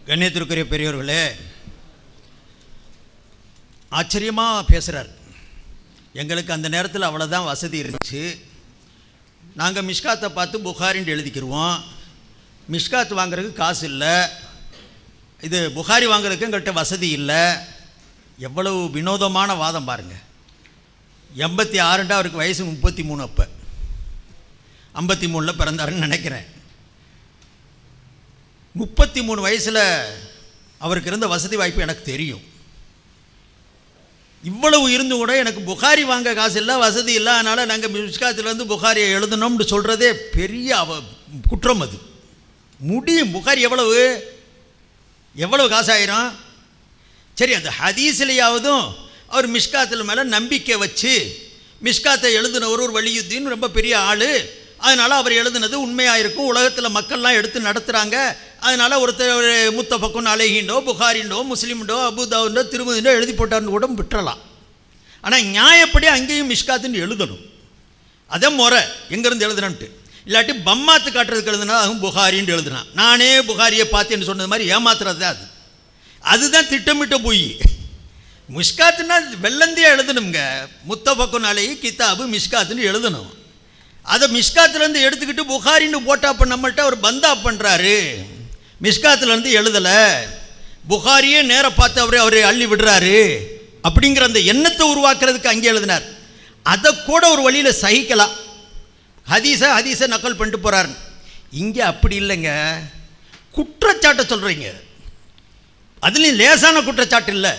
கண்ணியத்திற்குரிய பெரியவர்களே, ஆச்சரியமாக பேசுகிறார். எங்களுக்கு அந்த நேரத்தில் அவ்வளோதான் வசதி இருந்துச்சு. நாங்கள் மிஷ்காத்தை பார்த்து புகாரின்னு எழுதிக்கிடுவோம். மிஷ்காத் வாங்குறதுக்கு காசு இல்லை, இது புகாரி வாங்குறதுக்கு எங்கள்கிட்ட வசதி இல்லை. எவ்வளவு வினோதமான வாதம் பாருங்கள். 86 அவருக்கு வயசு 33. அப்போ 53 பிறந்தாருன்னு நினைக்கிறேன். 33 வயசில் அவருக்கு இருந்த வசதி வாய்ப்பு எனக்கு தெரியும். இவ்வளவு இருந்தும் கூட எனக்கு புகாரி வாங்க காசு இல்லை, வசதி இல்லை, அதனால் நாங்கள் மிஷ்காத்திலேருந்து புகாரியை எழுதணும்னு சொல்கிறதே பெரிய குற்றம். அது முடியும். புகாரி எவ்வளவு காசு ஆயிரும்? சரி, அந்த ஹதீஸ்லையாவதும் அவர் மிஷ்காத்தில் மேலே நம்பிக்கை வச்சு மிஷ்காத்தை எழுதினவர் ஒரு வலியுத்தீன் ரொம்ப பெரிய ஆள், அதனால் அவர் எழுதுனது உண்மையாக இருக்கும், உலகத்தில் மக்கள்லாம் எடுத்து நடத்துகிறாங்க, அதனால் ஒருத்தர் முத்தஃபக்குன் அலைஹிண்டோ புகாரிண்டோ முஸ்லீம்டோ அபுதாவுண்டோ திருமதிண்டோ எழுதி போட்டார்னு கூட விட்டுறலாம். ஆனால் நியாயப்படி அங்கேயும் மிஷ்காத்துன்னு எழுதணும். அதே முறை எங்கேருந்து எழுதுனன்ட்டு. இல்லாட்டி பம்மாத்து காட்டுறதுக்கு எழுதுனா அதுவும் புகாரின்னு எழுதுனான். நானே புகாரியை பார்த்தேன்னு சொன்னது மாதிரி ஏமாத்துறது தான் அது. அதுதான் திட்டமிட்ட போய். மிஷ்காத்துன்னா வெள்ளந்தியாக எழுதணுங்க. முத்தஃபக்குன் அலைஹி கிதாபு மிஷ்காத்துன்னு எழுதணும். அதை மிஷ்காத்துலேருந்து எடுத்துக்கிட்டு புகாரின்னு போட்டா அப்போ நம்மள்கிட்ட அவர் பந்தா பண்ணுறாரு. மிஷ்காத்துலேருந்து எழுதலை, புகாரியே நேர பார்த்து அவரை அள்ளி விடுறாரு அப்படிங்கிற அந்த எண்ணத்தை உருவாக்குறதுக்கு அங்கே எழுதினார். அதை கூட ஒரு வழியில் சகிக்கலாம். ஹதீஸை நக்கல் பண்ணிட்டு போகிறாரு. இங்கே அப்படி இல்லைங்க. குற்றச்சாட்டை சொல்கிறீங்க, அதுலேயும் லேசான குற்றச்சாட்டு இல்லை.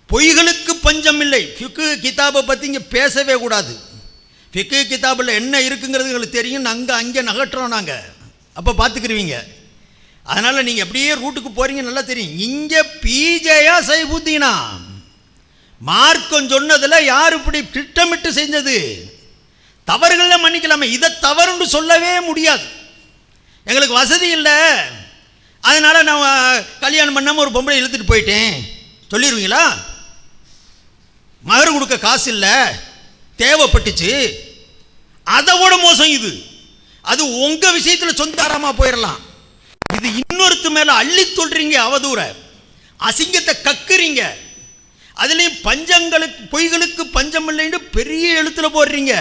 பொய்களுக்கு பஞ்சம் இல்லை. ஃபிக்கு கிதாபை பற்றி இங்கே பேசவே கூடாது. ஃபிக்கு கிதாபில் என்ன இருக்குங்கிறது எங்களுக்கு தெரியும். அங்கே நகட்டுறோம் நாங்கள், அப்போ பார்த்துக்கிருவீங்க. அதனால் நீங்கள் அப்படியே ரூட்டுக்கு போகிறீங்க, நல்லா தெரியும். இங்கே பிஜேயா சைபுத்தீனா மார்க்கம் சொன்னதில் யார் இப்படி திட்டமிட்டு செஞ்சது? தவறுகளில் மன்னிக்கலாமே, இதை தவறுன்னு சொல்லவே முடியாது. எங்களுக்கு வசதி இல்லை, அதனால் நான் கல்யாணம் பண்ணாமல் ஒரு பொம்பளை இழுத்துட்டு போயிட்டேன் சொல்லிடுவீங்களா? மகர் கொடுக்க காசு இல்லை, தேவைப்பட்டுச்சு. அதை விட மோசம் இது. அது உங்கள் விஷயத்தில் சொந்தாரமாக போயிடலாம். இது இன்னொருத்து மேலே அள்ளி சொல்கிறீங்க, அவதூற அசிங்கத்தை கக்குறீங்க. அதுலேயும் பொய்களுக்கு பஞ்சம் இல்லைன்னு பெரிய எழுத்தில் போடுறீங்க,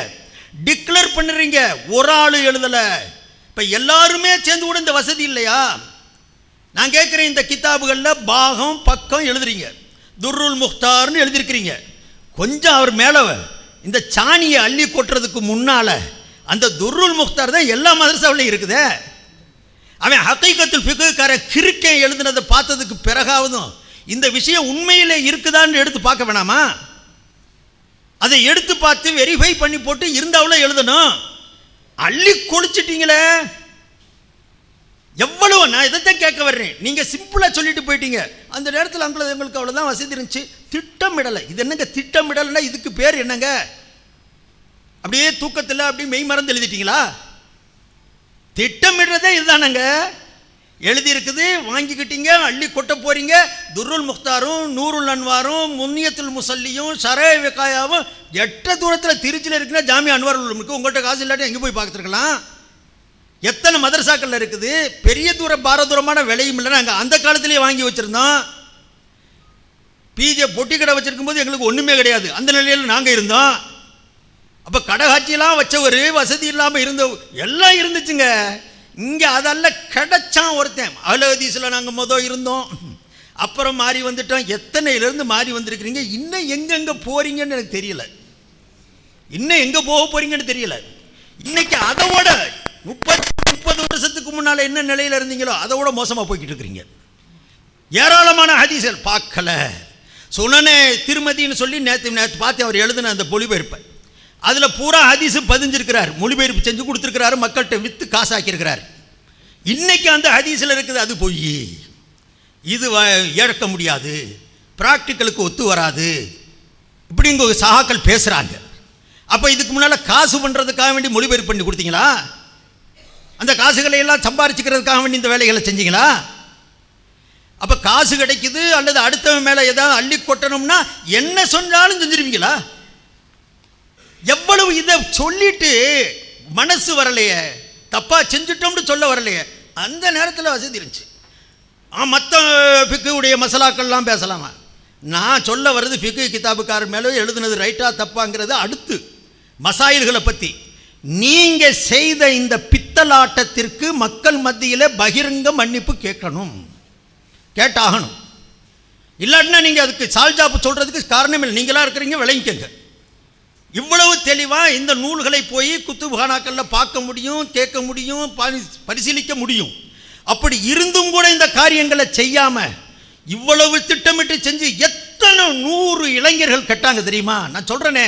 டிக்ளேர் பண்ணுறீங்க. ஒரு ஆள் எழுதலை, இப்போ எல்லாருமே சேர்ந்து கூட இந்த வசதி இல்லையா? நான் கேட்குறேன், இந்த கிதாபுகளில் பாகம் பக்கம் எழுதுறீங்க, துர்ருல் முக்தார்னு எழுதியிருக்கிறீங்க. கொஞ்சம் அவர் மேலே இந்த சாணியை அள்ளி கொட்டுறதுக்கு முன்னால் அந்த துர்ருல் முக்தார் தான் எல்லா மதரசாவிலையும் இருக்குதே. அவன் ஹகீகத்துல் ஃபிக்ஹ்கார கிறுக்கே எழுதுனதை பார்த்ததுக்கு பிறகாவதும் இந்த விஷயம் உண்மையிலே இருக்குதான்னு எடுத்து பார்க்க வேணாமா? அதை எடுத்து பார்த்து வெரிஃபை பண்ணி போட்டு இருந்தாவுல எழுதணும். அள்ளி கொளிச்சிட்டீங்களே எவ்வளவு. நான் இதைத்தான் கேட்க வர்றேன். நீங்கள் சிம்பிளாக சொல்லிட்டு போயிட்டீங்க. அந்த நேரத்தில் எங்களுக்கு அவ்வளோதான் வசதி இருந்துச்சு. திட்டமிடலை. இது என்னங்க திட்டமிடலைன்னா இதுக்கு பேர் என்னங்க? அப்படியே தூக்கத்தில் அப்படியே மெய் மறந்து எழுதிட்டீங்களா? திட்டமிடுறதே இதுதானங்க. எழுதியிருக்குது, வாங்கிக்கிட்டீங்க, அள்ளி கொட்ட போறீங்க. துர்ருல் முக்தாரும் நூருல் அன்வாரும் முன்னியத்துல் முசல்லியும் ஷரே விகாயாவும் எட்ட தூரத்தில் திருச்சியில் இருக்குன்னா ஜாமியா அன்வாருல் இருக்கு. உங்கள்கிட்ட காசு இல்லாட்டி எங்கே போய் பார்த்துருக்கலாம்? எத்தனை மதரசாக்கள் இருக்குது. பெரிய பாரதூரமான விலையும் இல்லை. நாங்கள் அந்த காலத்திலேயே வாங்கி வச்சுருந்தோம். பிஜே பொட்டி கடை வச்சுருக்கும் போது எங்களுக்கு ஒன்றுமே கிடையாது. அந்த நிலையில் நாங்கள் இருந்தோம். அப்போ கடைகாட்சியெல்லாம் வச்சவர், வசதி இல்லாமல் இருந்த எல்லாம் இருந்துச்சுங்க. இங்கே அதெல்லாம் கிடைச்சான் ஒருத்தன். அஹ்லதீஸில் நாங்கள் இருந்தோம், அப்புறம் மாறி வந்துட்டோம். எத்தனையிலேருந்து மாறி வந்திருக்கிறீங்க. இன்னும் எங்கெங்கே போகிறீங்கன்னு எனக்கு தெரியல. இன்னும் எங்கே போக போகிறீங்கன்னு தெரியல. இன்னைக்கு அதோட 30 வருஷத்துக்கு முன்னால் என்ன நிலையில் இருந்தீங்களோ அதை விட மோசமாக போய்கிட்டு இருக்கிறீங்க. ஏராளமான ஹதீஸ்கள் பார்க்கல. சுனனே திருமதின்னு சொல்லி நேற்று பார்த்து அவர் எழுதின அந்த மொழிபெயர்ப்பை, அதில் பூரா ஹதீஸு பதிஞ்சிருக்கிறார், மொழிபெயர்ப்பு செஞ்சு கொடுத்துருக்கிறாரு, மக்கள்கிட்ட விற்று காசாக்கியிருக்கிறார். இன்னைக்கு அந்த ஹதீஸில் இருக்குது அது பொய், இது ஏற்க முடியாது, ப்ராக்டிக்கலுக்கு ஒத்து வராது, இப்படி இங்கே சகாக்கள் பேசுகிறாங்க. அப்போ இதுக்கு முன்னால் காசு பண்ணுறதுக்காக வேண்டி மொழிபெயர்ப்பு பண்ணி கொடுத்தீங்களா? அந்த காசுகளை எல்லாம் சம்பாரிச்சுக்கிறதுக்காக வேண்டி இந்த வேலைகளை செஞ்சீங்களா? அப்போ காசு கிடைக்குது அல்லது அடுத்தவன் மேலே ஏதாவது அள்ளி கொட்டணும்னா என்ன சொன்னாலும் செஞ்சிருவீங்களா? எவ்வளவு இதை சொல்லிட்டு மனசு வரலையே, தப்பாக செஞ்சுட்டோம்னு சொல்ல வரலையே. அந்த நேரத்தில் வசதி இருந்துச்சு. மற்ற ஃபிக்குடைய மசாலாக்கள்லாம் பேசலாமா? நான் சொல்ல வர்றது ஃபிக்கு கிதாபுக்காரர் மேலே எழுதுனது ரைட்டா தப்பாங்கிறது அடுத்து மசாயில்களை பற்றி. நீங்கள் செய்த இந்த பித்தலாட்டத்திற்கு மக்கள் மத்தியில் பகிரங்க மன்னிப்பு கேட்கணும், கேட்டாகணும். இல்லாட்டினா நீங்கள் அதுக்கு சால்ஜாப்பு சொல்கிறதுக்கு காரணம் இல்லை. நீங்களாக இருக்கிறீங்க, விளங்கிக்கங்க. இவ்வளவு தெளிவாக இந்த நூல்களை போய் குத்துபுகானாக்களில் பார்க்க முடியும், கேட்க முடியும், பரிசீலிக்க முடியும். அப்படி இருந்தும் கூட இந்த காரியங்களை செய்யாமல் இவ்வளவு திட்டமிட்டு செஞ்சு எத்தனை 100 இளைஞர்கள் கட்டாங்க தெரியுமா? நான் சொல்கிறேனே,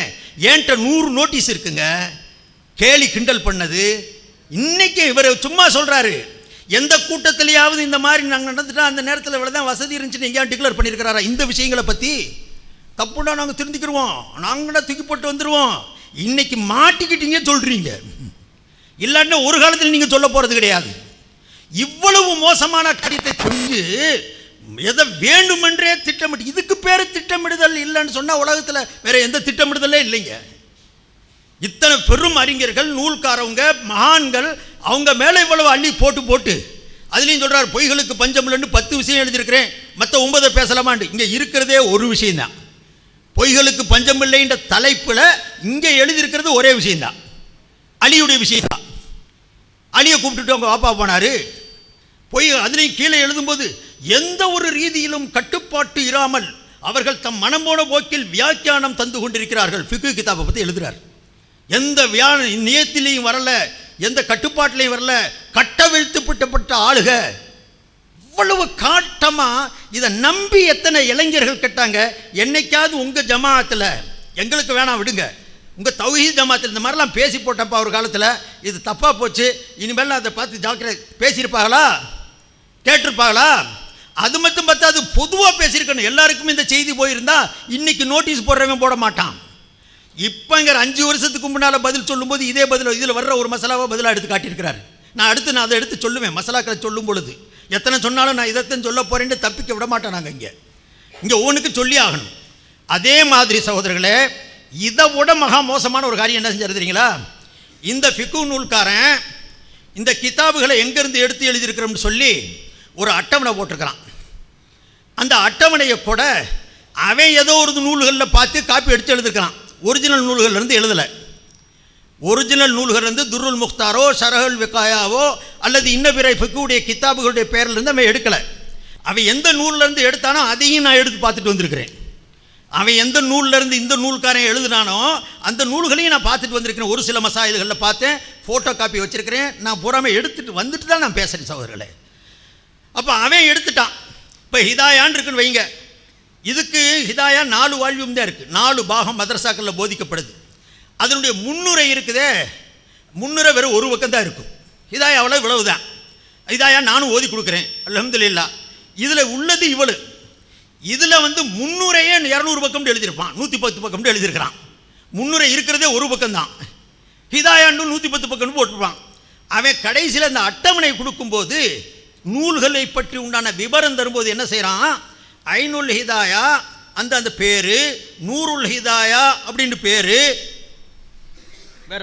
ஏன்ட்ட 100 நோட்டீஸ் இருக்குங்க கேலி கிண்டல் பண்ணது. இன்னைக்கு இவர் சும்மா சொல்கிறாரு, எந்த கூட்டத்திலேயாவது இந்த மாதிரி நாங்கள் நடந்துட்டா அந்த நேரத்தில் இவ்வளோ தான் வசதி இருந்துச்சுன்னு எங்கேயாவது டிக்ளேர் பண்ணியிருக்கிறாரா? இந்த விஷயங்களை பற்றி தப்புனா நாங்கள் திருந்திக்கிடுவோம், நாங்கள் தூக்கி போட்டு வந்துடுவோம். இன்னைக்கு மாட்டிக்கிட்டீங்க சொல்கிறீங்க, இல்லாட்டினா ஒரு காலத்தில் நீங்கள் சொல்ல போகிறது கிடையாது. இவ்வளவு மோசமான காரியத்தை செஞ்சு எதை வேண்டுமென்றே திட்டமிட்டு, இதுக்கு பேர் திட்டமிடுதல் இல்லைன்னு சொன்னால் உலகத்தில் வேற எந்த திட்டமிடுதலே இல்லைங்க. இத்தனை பெரும் அறிஞர்கள், நூல்காரவங்க, மகான்கள், அவங்க மேலே இவ்வளவு அள்ளி போட்டு போட்டு அதுலேயும் சொல்கிறார் பொய்களுக்கு பஞ்சம் இல்லைன்னு 10 விஷயம் எழுதியிருக்கிறேன், மற்ற 9 பேசலாமாண்டு. இங்கே இருக்கிறதே ஒரு விஷயம்தான். பொய்களுக்கு பஞ்சம் இல்லைன்ற தலைப்பில் இங்கே எழுதியிருக்கிறது ஒரே விஷயம்தான், அலியுடைய விஷயம்தான். அலியை கூப்பிட்டுட்டு அவங்க வாப்பா போனார். பொய் அதுலேயும் கீழே எழுதும்போது எந்த ஒரு ரீதியிலும் கட்டுப்பாட்டு இராமல் அவர்கள் தம் மனம் போன போக்கில் வியாக்கியானம் தந்து கொண்டிருக்கிறார்கள். ஃபிக்கு கிதாபை பற்றி எழுதுகிறார். எந்த நியத்திலையும் வரல, எந்த கட்டுப்பாட்டிலையும் வரல, கட்டவிழ்த்துப்பட்ட ஆளுக. இவ்வளவு காட்டமாக இதை நம்பி எத்தனை இளைஞர்கள் கேட்டாங்க. என்னைக்காவது உங்கள் ஜமாத்தில், எங்களுக்கு வேணாம் விடுங்க, உங்கள் தௌஹீத் ஜமாத்தில் இந்த மாதிரிலாம் பேசி போட்டப்பா ஒரு காலத்தில், இது தப்பாக போச்சு, இனிமேல் அதை பார்த்து ஜாக்கிரதை பேசியிருப்பாங்களா? கேட்டிருப்பாங்களா? அது மட்டும் பார்த்தா அது பொதுவாக பேசியிருக்கணும். எல்லாருக்கும் இந்த செய்தி போயிருந்தா இன்னைக்கு நோட்டீஸ் போடுறவன் போட மாட்டான். இப்போங்கிற 5 வருஷத்துக்கு முன்னால் பதில் சொல்லும்போது இதே பதில் இதில் வர்ற ஒரு மசாலாவை பதிலாக எடுத்து காட்டியிருக்கிறார். நான் அதை எடுத்து சொல்லுவேன். மசாலாக்களை சொல்லும் பொழுது எத்தனை சொன்னாலும் நான் இதைத்தான் சொல்ல போகிறேன்னு தப்பிக்க விட மாட்டேன். நாங்கள் இங்கே ஒவ்வொன்றுக்கு சொல்லி ஆகணும். அதே மாதிரி சகோதரர்களே, இதை விட மகா மோசமான ஒரு காரியம் என்ன செஞ்சாரு தெரியுங்களா? இந்த ஃபிக்கு நூல்காரன் இந்த கிதாபுகளை எங்கேருந்து எடுத்து எழுதியிருக்கிறோம்னு சொல்லி ஒரு அட்டவணை போட்டிருக்கிறான். அந்த அட்டவணையை கூட அவன் ஏதோ ஒரு நூல்களில் பார்த்து காப்பி எடுத்து எழுதிருக்கிறான். ஒரிஜினல் நூல்கள்லேருந்து எழுதலை. ஒரிஜினல் நூல்கள்லேருந்து துருல் முக்தாரோ ஷரஹுல் விகாயாவோ அல்லது இன்ன பிற ஃபிக்குடைய கிதாபுகளுடைய பேர்லேருந்து அவன் எடுக்கலை. அவன் எந்த நூல்லேருந்து எடுத்தானோ அதையும் நான் எடுத்து பார்த்துட்டு வந்திருக்கிறேன். அவன் எந்த நூல்லேருந்து இந்த நூல்காரன் எழுதுனானோ அந்த நூல்களையும் நான் பார்த்துட்டு வந்திருக்கிறேன். ஒரு சில மசாயில்களில் பார்த்தேன், ஃபோட்டோ காப்பி வச்சுருக்கிறேன். நான் பூராமல் எடுத்துகிட்டு வந்துட்டு தான் நான் பேசுகிறேன் சகோதரர்களே. அப்போ அவன் எடுத்துட்டான். இப்போ ஹிதாயான்னு இருக்குன்னு வைங்க. இதுக்கு ஹிதாயா 4 வால்யூம் தான் இருக்குது. 4 பாகம் மதரசாக்களில் போதிக்கப்படுது. அதனுடைய முன்னுரை இருக்குதே, முன்னுரை வெறும் ஒரு பக்கம் தான் இருக்கும். ஹிதாயாவில் இவ்வளவு தான். ஹிதாயா நானும் ஓதி கொடுக்குறேன் அல்ஹம்துலில்லாஹ். இதில் உள்ளது இவ்வளவு. இதில் முன்னுரையே 200 பக்கம் எழுதியிருப்பான், 110 பக்கம் எழுதியிருக்கிறான். முன்னுரை இருக்கிறதே ஒரு பக்கம் தான். ஹிதாயான்னு 110 பக்கம் போட்டிருப்பான். அவன் கடைசியில் அந்த அட்டவணை கொடுக்கும்போது நூல்களை பற்றி உண்டான விவரம் தரும்போது என்ன செய்கிறான்? ஐனுல் ஹிதாயா அந்த பேரு, நூருல் ஹிதாயா அப்படின்னு பேரு, வேற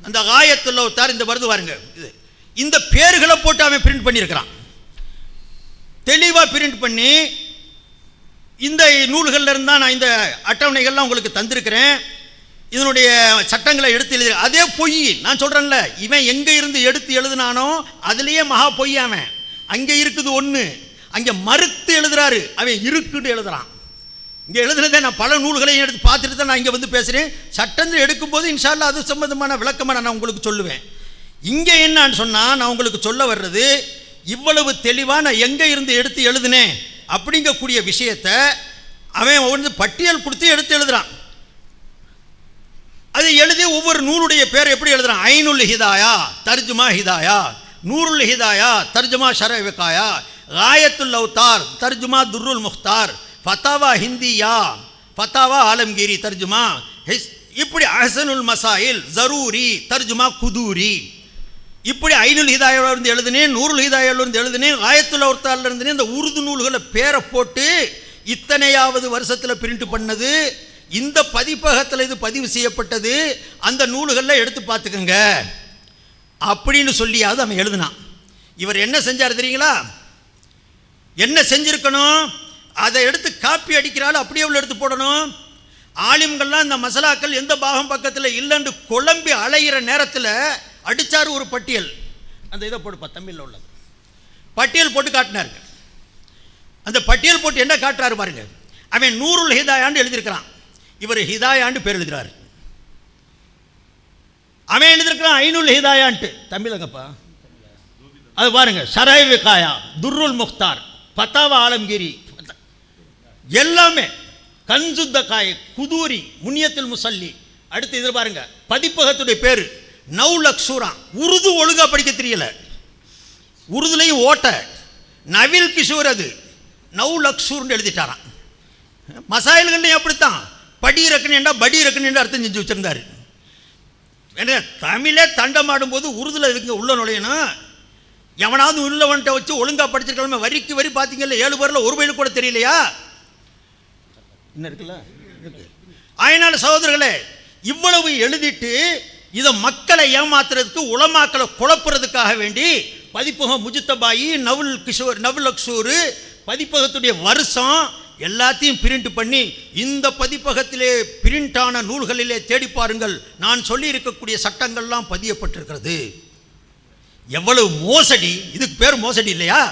அந்த காயத்துள்ள ஒருத்தார் இந்த வருது பாருங்க. இந்த பேர்களை போட்டு அவன் பிரிண்ட் பண்ணியிருக்கிறான். தெளிவாக பிரிண்ட் பண்ணி இந்த நூல்களில் இருந்தால் நான் இந்த அட்டவணைகள்லாம் உங்களுக்கு தந்திருக்கிறேன், இதனுடைய சட்டங்களை எடுத்து எழுதி. அதே பொய் நான் சொல்கிறேன்ல, இவன் எங்கே இருந்து எடுத்து எழுதுனானோ அதுலேயே மகா பொய். அவன் அங்கே இருக்குது ஒன்று, அங்கே மறுத்து எழுதுறாரு, அவன் இருக்குன்னு எழுதுறான். இங்கே எழுதுனதே நான் பல நூல்களையும் எடுத்து பார்த்துட்டு தான் நான் இங்கே பேசுகிறேன். சட்டங்கள் எடுக்கும்போது இன்ஷா அல்லாஹ் அது சம்பந்தமான விளக்கமாக நான் உங்களுக்கு சொல்லுவேன். இங்கே என்னான்னு சொன்னால் நான் உங்களுக்கு சொல்ல வர்றது, இவ்வளவு தெளிவாக நான் எங்கே இருந்து எடுத்து எழுதுனேன் அப்படிங்கக்கூடிய விஷயத்தை அவன் பட்டியல் கொடுத்து எடுத்து எழுதுறான். அதை எழுதி ஒவ்வொரு நூலுடைய பேர் எப்படி எழுதுறான்? ஐனுல் ஹிதாயா தர்ஜுமா ஹிதாயா, நூருல் ஹிதாயா தர்ஜுமா ஷரஹ் விகாயா, காயத்துல் அவ்தார் தர்ஜுமா துர்ருல் முக்தார், ஃபத்தாவா ஹிந்தியா ஃபத்தாவா ஆலம்கீரி தர்ஜுமா, இப்படி அஹ்சனுல் மசாயில் ஜரூரி தர்ஜுமா குதூரி, இப்படி ஐனுல் ஹிதாயாவிலிருந்து எழுதுனேன், நூருல் ஹிதாயாவிலிருந்து எழுதுனேன், காயத்துல் அவ்தாரில் இருந்தேன். இந்த உருது நூல்களை பேரை போட்டு இத்தனையாவது வருஷத்தில் பிரிண்ட் பண்ணது, இந்த பதிப்பகத்தில் இது பதிவு செய்யப்பட்டது, அந்த நூல்களில் எடுத்து பார்த்துக்கங்க அப்படின்னு சொல்லியாவது அவன் எழுதுனான். இவர் என்ன செஞ்சார் தெரியுங்களா? என்ன செஞ்சிருக்கணும்? அதை எடுத்து காப்பி அடிக்கிறாள் அப்படியே உள்ள எடுத்து போடணும். ஆலிம்கள்லாம் இந்த மசாலாக்கள் எந்த பாகம் பக்கத்தில் இல்லைன்னு குழம்பி அலைகிற நேரத்தில் அடித்தார் ஒரு பட்டியல். அந்த இதை போடுப்பா, தமிழில் உள்ளது பட்டியல் போட்டு காட்டினாருங்க. அந்த பட்டியல் போட்டு என்ன காட்டுறாரு பாருங்க. அவன் நூறுல் ஹிதாயான்னு எழுதியிருக்கிறான், இவர் ஹிதாயான்னு பேர் எழுதுறாரு. அவன் எழுதியிருக்கிறான் ஐநூல் ஹிதாயான்ட்டு, தமிழங்கப்பா அது பாருங்க. சராய் விகாயா, துர்ருல் முக்தார், பத்தாவா ஆலம்கிரி, எல்லாமே கன்சுத்த காய், குதூரி, முனியத்தில் முசல்லி. அடுத்து இது பாருங்க, பதிப்பகத்துடைய பேரு நவுலக்சூரா. உருது ஒழுங்கா படிக்க தெரியல, உருதுலையும் ஓட்ட. நவில் கிஷோர் அது நவுலக்சூர்னு எழுதிட்டாரான். மசாயில்கள்லையும் அப்படித்தான், படி ரக்கணுண்டா படி ரக்கணுண்டா அர்த்தம் செஞ்சு வச்சிருந்தாரு. தமிழே தண்டமாடும் போது உருதுல இருக்குங்க உள்ள நுழையணும். எவனாவது உள்ளவன்ட்ட வச்சு ஒழுங்கா படிச்சிருக்கலாமே. வரிக்கு வரி பார்த்தீங்கல்ல, 7 பேரில் ஒரு பயிலும் கூட தெரியலையா? என்ன இருக்குல்ல இருக்கு. அதனால சகோதரர்களே, இவ்வளவு எழுதிட்டு இதை மக்களை ஏமாத்துறதுக்கு, உலமாக்களை குழப்புறதுக்காக வேண்டி பதிப்பகம் முஜித்தபாயி, நவுல் கிஷோர், நவுல் அக்ஷூர் பதிப்பகத்துடைய வருஷம் எல்லாத்தையும் பிரிண்ட் பண்ணி இந்த பதிப்பகத்திலே பிரிண்டான நூல்களிலே தேடி பாருங்கள், நான் சொல்லி இருக்கக்கூடிய சட்டங்கள்லாம் பதியப்பட்டிருக்கிறது. எவ்வளவு மோசடி! இதுக்கு பேர் மோசடி இல்லையா?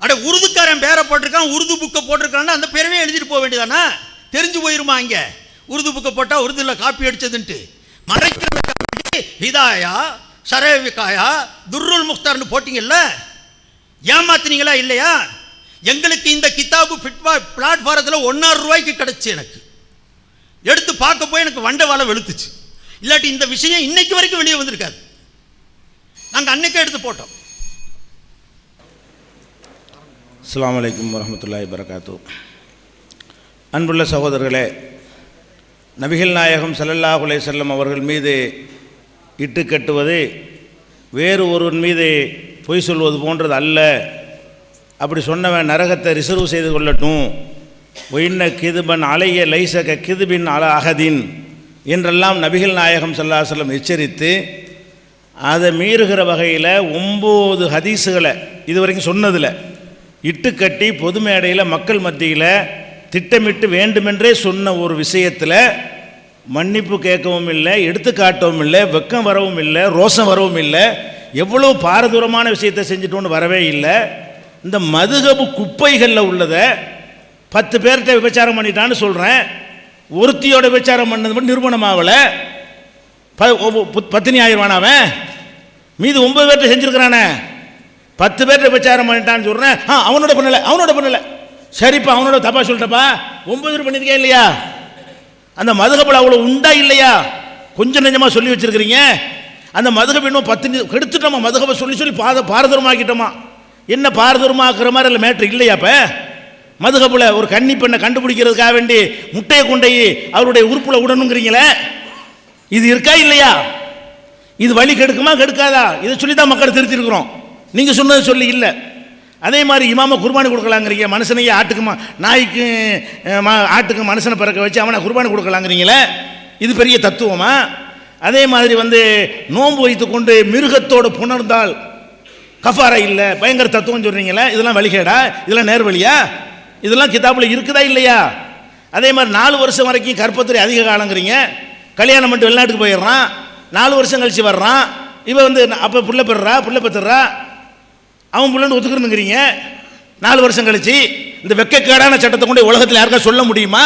அட உருதுக்காரன் பேரை போட்டிருக்கான், உருது புக்கை போட்டிருக்கான்னு அந்த பேரவே எழுதிட்டு போக வேண்டியதானே? தெரிஞ்சு போயிருமா? இங்க உருது புக்கை போட்டால் உருதுல காப்பி அடிச்சதுன்ட்டு மறைக்கிற ஹிதாயா, சரவிகாயா, துர்ருல் முக்தார்னு போட்டிங்கல்ல, ஏமாத்தினீங்களா இல்லையா? எங்களுக்கு இந்த கிதாபு ஃபிட்வா பிளாட்ஃபாரத்தில் 1.5 ரூபாய்க்கு கிடச்சி. எனக்கு எடுத்து பார்க்க போய் எனக்கு வண்ட வாழை வெளுத்துச்சு. இல்லாட்டி இந்த விஷயம் இன்னைக்கு வரைக்கும் வெளியே வந்திருக்காது. நாங்கள் அன்னைக்கே எடுத்து போட்டோம். அஸ்ஸலாமு அலைக்கும் வரஹ்மத்துல்லாஹி வபரகாத்துஹு. அன்புள்ள சகோதரர்களே, நபிகள் நாயகம் ஸல்லல்லாஹு அலைஹி வஸல்லம் அவர்கள் மீது இட்டு கட்டுவது வேறு ஒருவன் மீது பொய் சொல்வது போன்றது அல்ல. அப்படி சொன்னவன் நரகத்தை ரிசர்வ் செய்து கொள்ளட்டும். ஒயின்ன கிதுபன் அலைய லைசக கிதுபின் அல அகதின் என்றெல்லாம் நபிகள் நாயகம் ஸல்லல்லாஹு அலைஹி வஸல்லம் எச்சரித்து, அதை மீறுகிற வகையில் 9 ஹதீஸுகளை இதுவரைக்கும் சொன்னதில் இட்டு கட்டி பொது மேடையில் மக்கள் மத்தியில் திட்டமிட்டு வேண்டுமென்றே சொன்ன ஒரு விஷயத்தில் மன்னிப்பு கேட்கவும் இல்லை, எடுத்துக்காட்டவும் இல்லை, வெக்கம் வரவும் இல்லை, ரோசம் வரவும் இல்லை. எவ்வளோ பாரதூரமான விஷயத்தை செஞ்சுட்டோன்னு வரவே இல்லை. இந்த மதுகபு குப்பைகளில் உள்ளதை 10 பேர்கிட்ட விபச்சாரம் பண்ணிட்டான்னு சொல்கிறேன், ஒருத்தியோட விபச்சாரம் பண்ணது மட்டும் நிரூபணம் ஆகலை. 10 ஆயிரம் அவன் மீது 9 பேர்கிட்ட செஞ்சுருக்கிறானே, 10 பேர்கிட்ட விபச்சாரம் பண்ணிட்டான்னு சொல்கிறேன். அவனோட பண்ணலை சரிப்பா, அவனோட தப்பா சொல்லிட்டப்பா, 9 பேர் பண்ணியிருக்கேன் இல்லையா? அந்த மதுகபில் அவ்வளோ உண்டா இல்லையா? கொஞ்சம் நெஞ்சமாக சொல்லி வச்சுருக்கிறீங்க. அந்த மதுகப் இன்னும் 10 கெடுத்துட்டோமா? மதுகபை சொல்லி பாரதூரமாக்கிட்டோமா? என்ன பாரதூரமாக்குற மாதிரி இல்லை மேட்ரு இல்லையா? இப்போ மதுகபில் ஒரு கன்னி பெண்ணை கண்டுபிடிக்கிறதுக்காக வேண்டி முட்டையை கொண்டை அவருடைய உறுப்புல விடணுங்கிறீங்களே, இது இருக்கா இல்லையா? இது வழி கெடுக்குமா கெடுக்காதா? இதை சொல்லி தான் மக்களை திருத்திருக்கிறோம். நீங்கள் சொன்னது சொல்லி இல்லை. அதே மாதிரி இமாம குர்பானி கொடுக்கலாங்கிறீங்க. மனுஷனையே ஆட்டுக்கு நாய்க்கு ஆட்டுக்கு மனுஷனை பிறக்க வச்சு அவனை குர்பானி கொடுக்கலாங்கிறீங்களே, இது பெரிய தத்துவமா? அதே மாதிரி நோன்பு வைத்து கொண்டு மிருகத்தோடு புணர்ந்தால் கஃபாரா இல்லை, பயங்கர தத்துவம் சொல்கிறீங்களே, இதெல்லாம் வழிகேடா? இதெல்லாம் நேர்வழியா? இதெல்லாம் கிதாபில் இருக்குதா இல்லையா? அதே மாதிரி 4 வருஷம் வரைக்கும் கற்பத்துறை அதிக காலங்கிறீங்க. கல்யாணம் பண்ணிட்டு வெளிநாட்டுக்கு போயிடுறான், 4 வருஷம் கழிச்சு வர்றான், இவன் அப்போ புள்ள பெற்றுறா, அவன் புள்ளன்னு ஒத்துக்கிறனுங்கிறீங்க. 4 வருஷம் கழிச்சு இந்த வெக்கக்கேடான சட்டத்தை கொண்டு உலகத்தில் யாருக்கா சொல்ல முடியுமா?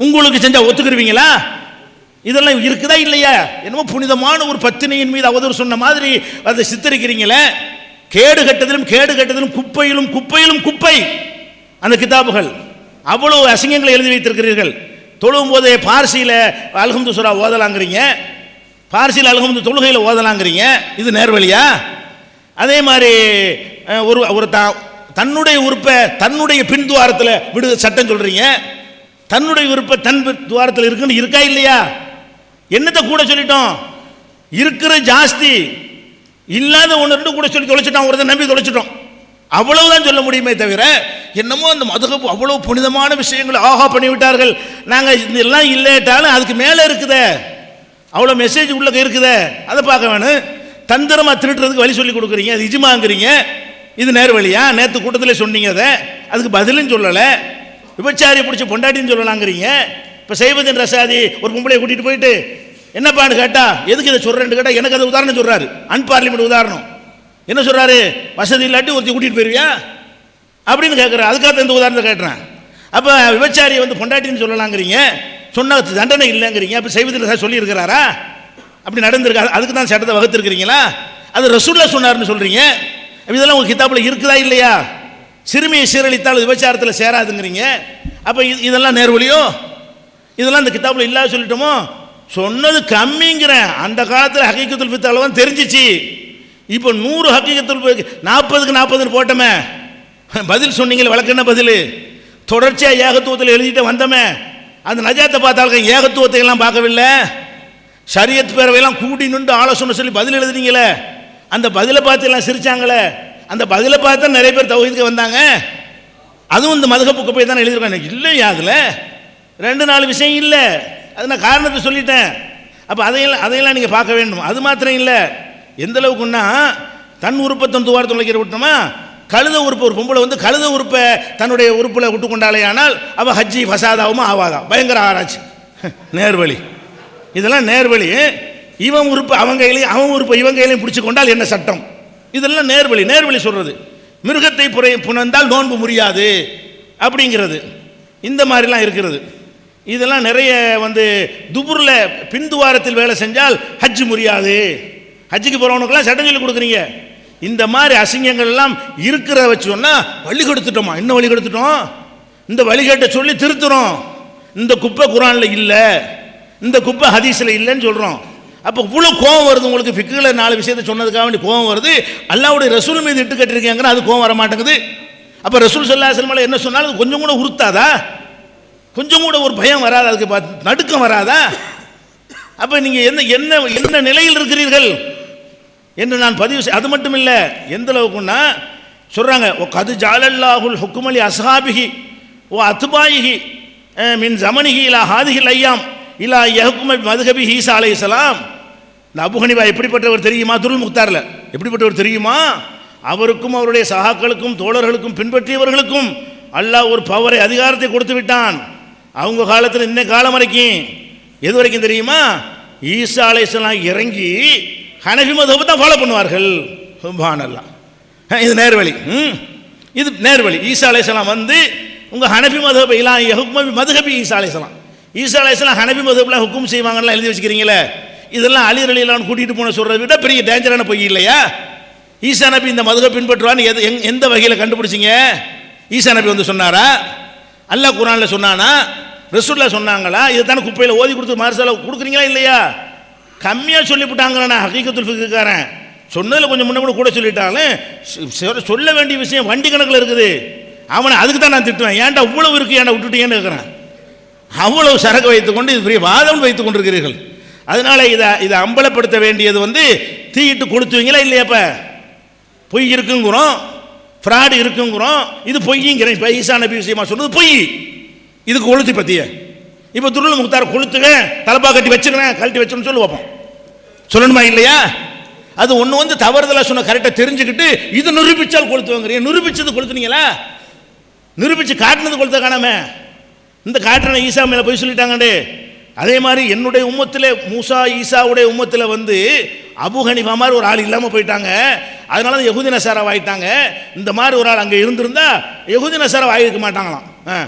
உங்களுக்கு செஞ்சால் ஒத்துக்குருவீங்களா? இதெல்லாம் இருக்குதா இல்லையா? என்னமோ புனிதமான ஒரு பத்தினியின் மீது அவதூறு சொன்ன மாதிரி அதை சித்தரிக்கிறீங்களே. கேடு கட்டதிலும் குப்பையிலும் குப்பை அந்த கிதாபுகள். அவ்வளோ அசிங்கங்களை எழுதி வைத்திருக்கிறீர்கள். தொழும் போதே பார்சியில் அல்ஹம்து சூரா ஓதலாங்கிறீங்க, பார்சியில் அல்ஹம்து தொழுகையில் ஓதலாங்கிறீங்க. இது நேர்வழியா? அதே மாதிரி ஒரு தன்னுடைய உறுப்பை தன்னுடைய பின் துவாரத்தில் விடு சட்டம் சொல்கிறீங்க. தன்னுடைய உறுப்பை தன் துவாரத்தில் இருக்குன்னு இருக்கா இல்லையா? என்னத்தை கூட சொல்லிட்டோம்? இருக்கிற ஜாஸ்தி, இல்லாத ஒன்று 2 கூட சொல்லி தொலைச்சிட்டோம், ஒருத்தர் நம்பி தொலைச்சிட்டோம். அவ்வளவுதான் சொல்ல முடியுமே தவிர, என்னமோ அந்த மதுகப்பு அவ்வளோ புனிதமான விஷயங்களை ஆஹா பண்ணிவிட்டார்கள், நாங்கள் இதெல்லாம் இல்லைட்டாலும் அதுக்கு மேலே இருக்குதே, அவ்வளோ மெசேஜ் உள்ள இருக்குதே, அதை பார்க்க வேணும். தந்திரமாக திருட்டுறதுக்கு வழி சொல்லி கொடுக்குறீங்க, அது இஜ்மாங்கிறீங்க. இது நேர்வழியா? நேற்று கூட்டத்தில் சொன்னீங்க, அதை அதுக்கு பதிலும் சொல்லலை. விபச்சாரி பிடிச்சி பொண்டாட்டின்னு சொல்லலாங்கிறீங்க. இப்போ சைபத்தின் ரசாதி ஒரு பொம்பளையை கூட்டிகிட்டு போயிட்டு என்னப்பான்னு கேட்டா, எதுக்கு இதை சொல்கிறேன்னு கேட்டால் எனக்கு அது உதாரணம் சொல்கிறாரு, அன்பார்லிமெண்ட் உதாரணம். என்ன சொல்கிறாரு? வசதி இல்லாட்டி ஒருத்தி கூட்டிகிட்டு போயிருவியா அப்படின்னு கேட்குறேன். அதுக்காக இந்த உதாரணத்தை கேட்டுறேன். அப்போ விபச்சாரியை வந்து பொண்டாட்டின்னு சொல்லலாங்கிறீங்க, சொன்ன தண்டனை இல்லைங்கிறீங்க. அப்போ சைபத்தின் ரசா சொல்லியிருக்கிறாரா? அப்படி நடந்திருக்கா? அதுக்கு தான் சட்டத்தை வகுத்திருக்கிறீங்களா? அது ரசூலுல்லாஹ் சொன்னார்னு சொல்கிறீங்க. இதெல்லாம் உங்கள் கிதாபில் இருக்குதா இல்லையா? சிறுமியை சீரழித்தால் விபச்சாரத்தில் சேராதுங்கிறீங்க. அப்போ இதெல்லாம் நேர்வழியோ? இதெல்லாம் இந்த கிதாபில் இல்லாத சொல்லிட்டோமோ? சொன்னது கம்மிங்கிறேன். அந்த காலத்தில் ஹக்கீகத்துல் ஃபித் அளவு தான் தெரிஞ்சிச்சு. இப்போ 100 ஹக்கீகத்துல் 40க்கு 40 போட்டோமே. பதில் சொன்னீங்களே, வழக்கு என்ன பதில்? தொடர்ச்சியாக ஏகத்துவத்தில் எழுதிட்டு வந்தோமே. அந்த நஜாத்தை பார்த்தாலும் ஏகத்துவத்தை எல்லாம் பார்க்கவில்லை. ஷரியத் பேரவையெல்லாம் கூடி நின்று ஆலோசனை சொல்லி பதில் எழுதுனீங்களே, அந்த பதிலை பார்த்து எல்லாம் சிரிச்சாங்களே. அந்த பதிலை பார்த்து தான் நிறைய பேர் தௌஹீதுக்கு வந்தாங்க. அதுவும் இந்த மதுஹப் போய் தான் எழுதியிருக்காங்க. இல்லையா அதில் 2-4 விஷயம் இல்லை. அது நான் காரணத்தை சொல்லிட்டேன். அப்போ அதையெல்லாம் நீங்கள் பார்க்க வேண்டும். அது மாத்திரம் இல்லை, எந்த அளவுக்குன்னா தன் உறுப்பை தன் துவாரத்தில் வைக்கிற விட்டோமா, கழுத உறுப்பு ஒரு பொம்பளை வந்து கழுத உறுப்பை தன்னுடைய உறுப்பில் விட்டு கொண்டாலே ஆனால் அவள் ஹஜ்ஜி ஃபசாதாவுமா ஆவாதான். பயங்கர ஆராய்ச்சி. நேர்வழி, இதெல்லாம் நேர்வழி. இவன் உறுப்பு அவன் கையிலையும் அவன் உறுப்பு இவன் கையிலையும் பிடிச்சி கொண்டால் என்ன சட்டம்? இதெல்லாம் நேர்வழி. நேர்வழி சொல்கிறது மிருகத்தை புணர்ந்தால் நோன்பு முடியாது அப்படிங்கிறது. இந்த மாதிரிலாம் இருக்கிறது. இதெல்லாம் நிறைய வந்து துபுரில் பின்துவாரத்தில் வேலை செஞ்சால் ஹஜ்ஜு முடியாது. ஹஜ்ஜுக்கு போகிறவனுக்கெல்லாம் சட்டம் சொல்லி கொடுக்குறீங்க. இந்த மாதிரி அசிங்கங்கள் எல்லாம் இருக்கிற வச்சோன்னா வழி கொடுத்துட்டோமா? என்ன வழி கொடுத்துட்டோம்? இந்த வழிகேட்டை சொல்லி திருத்துறோம். இந்த குப்பை குரானில் இல்லை, இந்த குப்பை ஹதீஸில் இல்லைன்னு சொல்கிறோம். அப்போ இவ்வளோ கோவம் வருது உங்களுக்கு. ஃபிக்ஹில் 4 விஷயத்தை சொன்னதுக்காக வேண்டி கோவம் வருது. அல்லாஹ்வுடைய ரசூல் மீது இட்டு கட்டிருக்கீங்கன்னா அது கோவம் வர மாட்டேங்குது. அப்போ ரசூல் ஸல்லல்லாஹு அலைஹி வஸல்லம் என்ன சொன்னாலும் கொஞ்சம் கூட உறுத்தாதா? கொஞ்சம் கூட ஒரு பயம் வராதா? அதுக்கு நடுக்கம் வராதா? அப்போ நீங்கள் என்ன நிலையில் இருக்கிறீர்கள் என்று நான் பதிவு அது மட்டும் இல்லை, எந்த அளவுக்குன்னா சொல்கிறாங்க, ஓ கது ஜாலல்லாஹுல் ஹுக்குமலி அஸ்ஹாபிஹி ஓ அத்பாயிஹி மின் ஜமனிஹி இலா ஹாதிஹில் ஐயாம் இல்லா யஹ்கும மதுஹபி ஈசா அலைஹிஸ்ஸலாம். இந்த அபூ ஹனீஃபா எப்படிப்பட்டவர் தெரியுமா? துருல் முக்தாரில் எப்படிப்பட்டவர் தெரியுமா? அவருக்கும் அவருடைய சகாக்களுக்கும் தோழர்களுக்கும் பின்பற்றியவர்களுக்கும் அல்லாஹ் ஒரு பவரை அதிகாரத்தை கொடுத்து விட்டான். அவங்க காலத்தில் இன்ன காலம் வரைக்கும். எது வரைக்கும் தெரியுமா? ஈசா அலைஹிஸ்ஸலாம் இறங்கி ஹனஃபி மதுஹபை தான் ஃபாலோ பண்ணுவார்கள். சுப்ஹானல்லாஹ். இது நேர்வழி. இது நேர்வழி. ஈசா அலைஹிஸ்ஸலாம் வந்து உங்கள் ஹனஃபி மதுஹபை இலா யஹ்கும மதுஹபி ஈசா அலைஹிஸ்ஸலாம். ஈசா அலைஹிஸ்ஸலாம் ஹனஃபி மதுஹபில் ஹுக்கும் செய்வாங்கலாம் எழுதி வச்சுக்கிறீங்களே. இதெல்லாம் அலி ரலியல்லாஹு கூட்டிகிட்டு போன சொல்கிறத விட பெரிய டேஞ்சரான பொய் இல்லையா? ஈசா நபி இந்த மதுஹப் பின்பற்றுவான்னு எந்த வகையில் கண்டுபிடிச்சிங்க? ஈசா நபி வந்து சொன்னாரா? அல்லாஹ் குர்ஆனில் சொன்னானா? ரசூலுல்லாஹ் சொன்னாங்களா? இதை தானே குப்பையில் ஓதி கொடுத்து மார்சால கொடுக்குறீங்களா இல்லையா? கம்மியாக சொல்லிவிட்டாங்களா? ஹகீகத்துல் ஃபிக்ஹ்காரன் சொன்னதில் கொஞ்சம் முன்ன கூட சொல்லிட்டாலும் சொல்ல வேண்டிய விஷயம் வண்டி கணக்கில் இருக்குது. அவனை அதுக்கு தான் நான் திட்டுவேன். ஏன்டா இவ்வளவு இருக்கு, ஏன்டா விட்டுட்டீங்கன்னு இருக்கிறேன். அவ்வளவு சரக்கு வைத்துக்கொண்டு இது பெரிய வாதம் வைத்துக் கொண்டிருக்கிறீர்கள். அதனால இதை அம்பலப்படுத்த வேண்டியது வந்து தீயிட்டு கொளுத்துவீங்களா இல்லையாப்ப? பொய் இருக்குங்கிறோம், ஃப்ராடு இருக்குங்கிறோம். இது பொய்ங்கிறேன். இப்போ ஈசா நபி விஷயமா சொன்னது பொய். இதுக்கு கொளுத்தி பற்றிய இப்போ துருல் முக்தார் கொளுத்துவேன், தலைப்பா கட்டி வச்சுருவேன், கழட்டி வச்சுன்னு சொல்லி வைப்போம். சொல்லணுமா இல்லையா? அது ஒன்று வந்து தவறுதலாக சொன்ன கரெக்டாக தெரிஞ்சுக்கிட்டு இது நிரூபித்தால் கொளுத்துவாங்கிறீங்க. நிரூபிச்சது கொளுத்துனீங்களா? நிரூபித்து காட்டினது கொளுத்த காணாம இந்த காட்டின ஈசா மேலே போய் சொல்லிட்டாங்கண்டே. அதே மாதிரி என்னுடைய உம்மத்தில் மூசா ஈசாவுடைய உம்மத்தில் வந்து அபூ ஹனீஃபா மாதிரி ஒரு ஆள் இல்லாமல் போயிட்டாங்க. அதனால தான் யஹூதி நஸாரா ஆயிட்டாங்க. இந்த மாதிரி ஒரு ஆள் அங்கே இருந்திருந்தா யஹூதி நஸாரா ஆகிருக்க மாட்டாங்களாம்.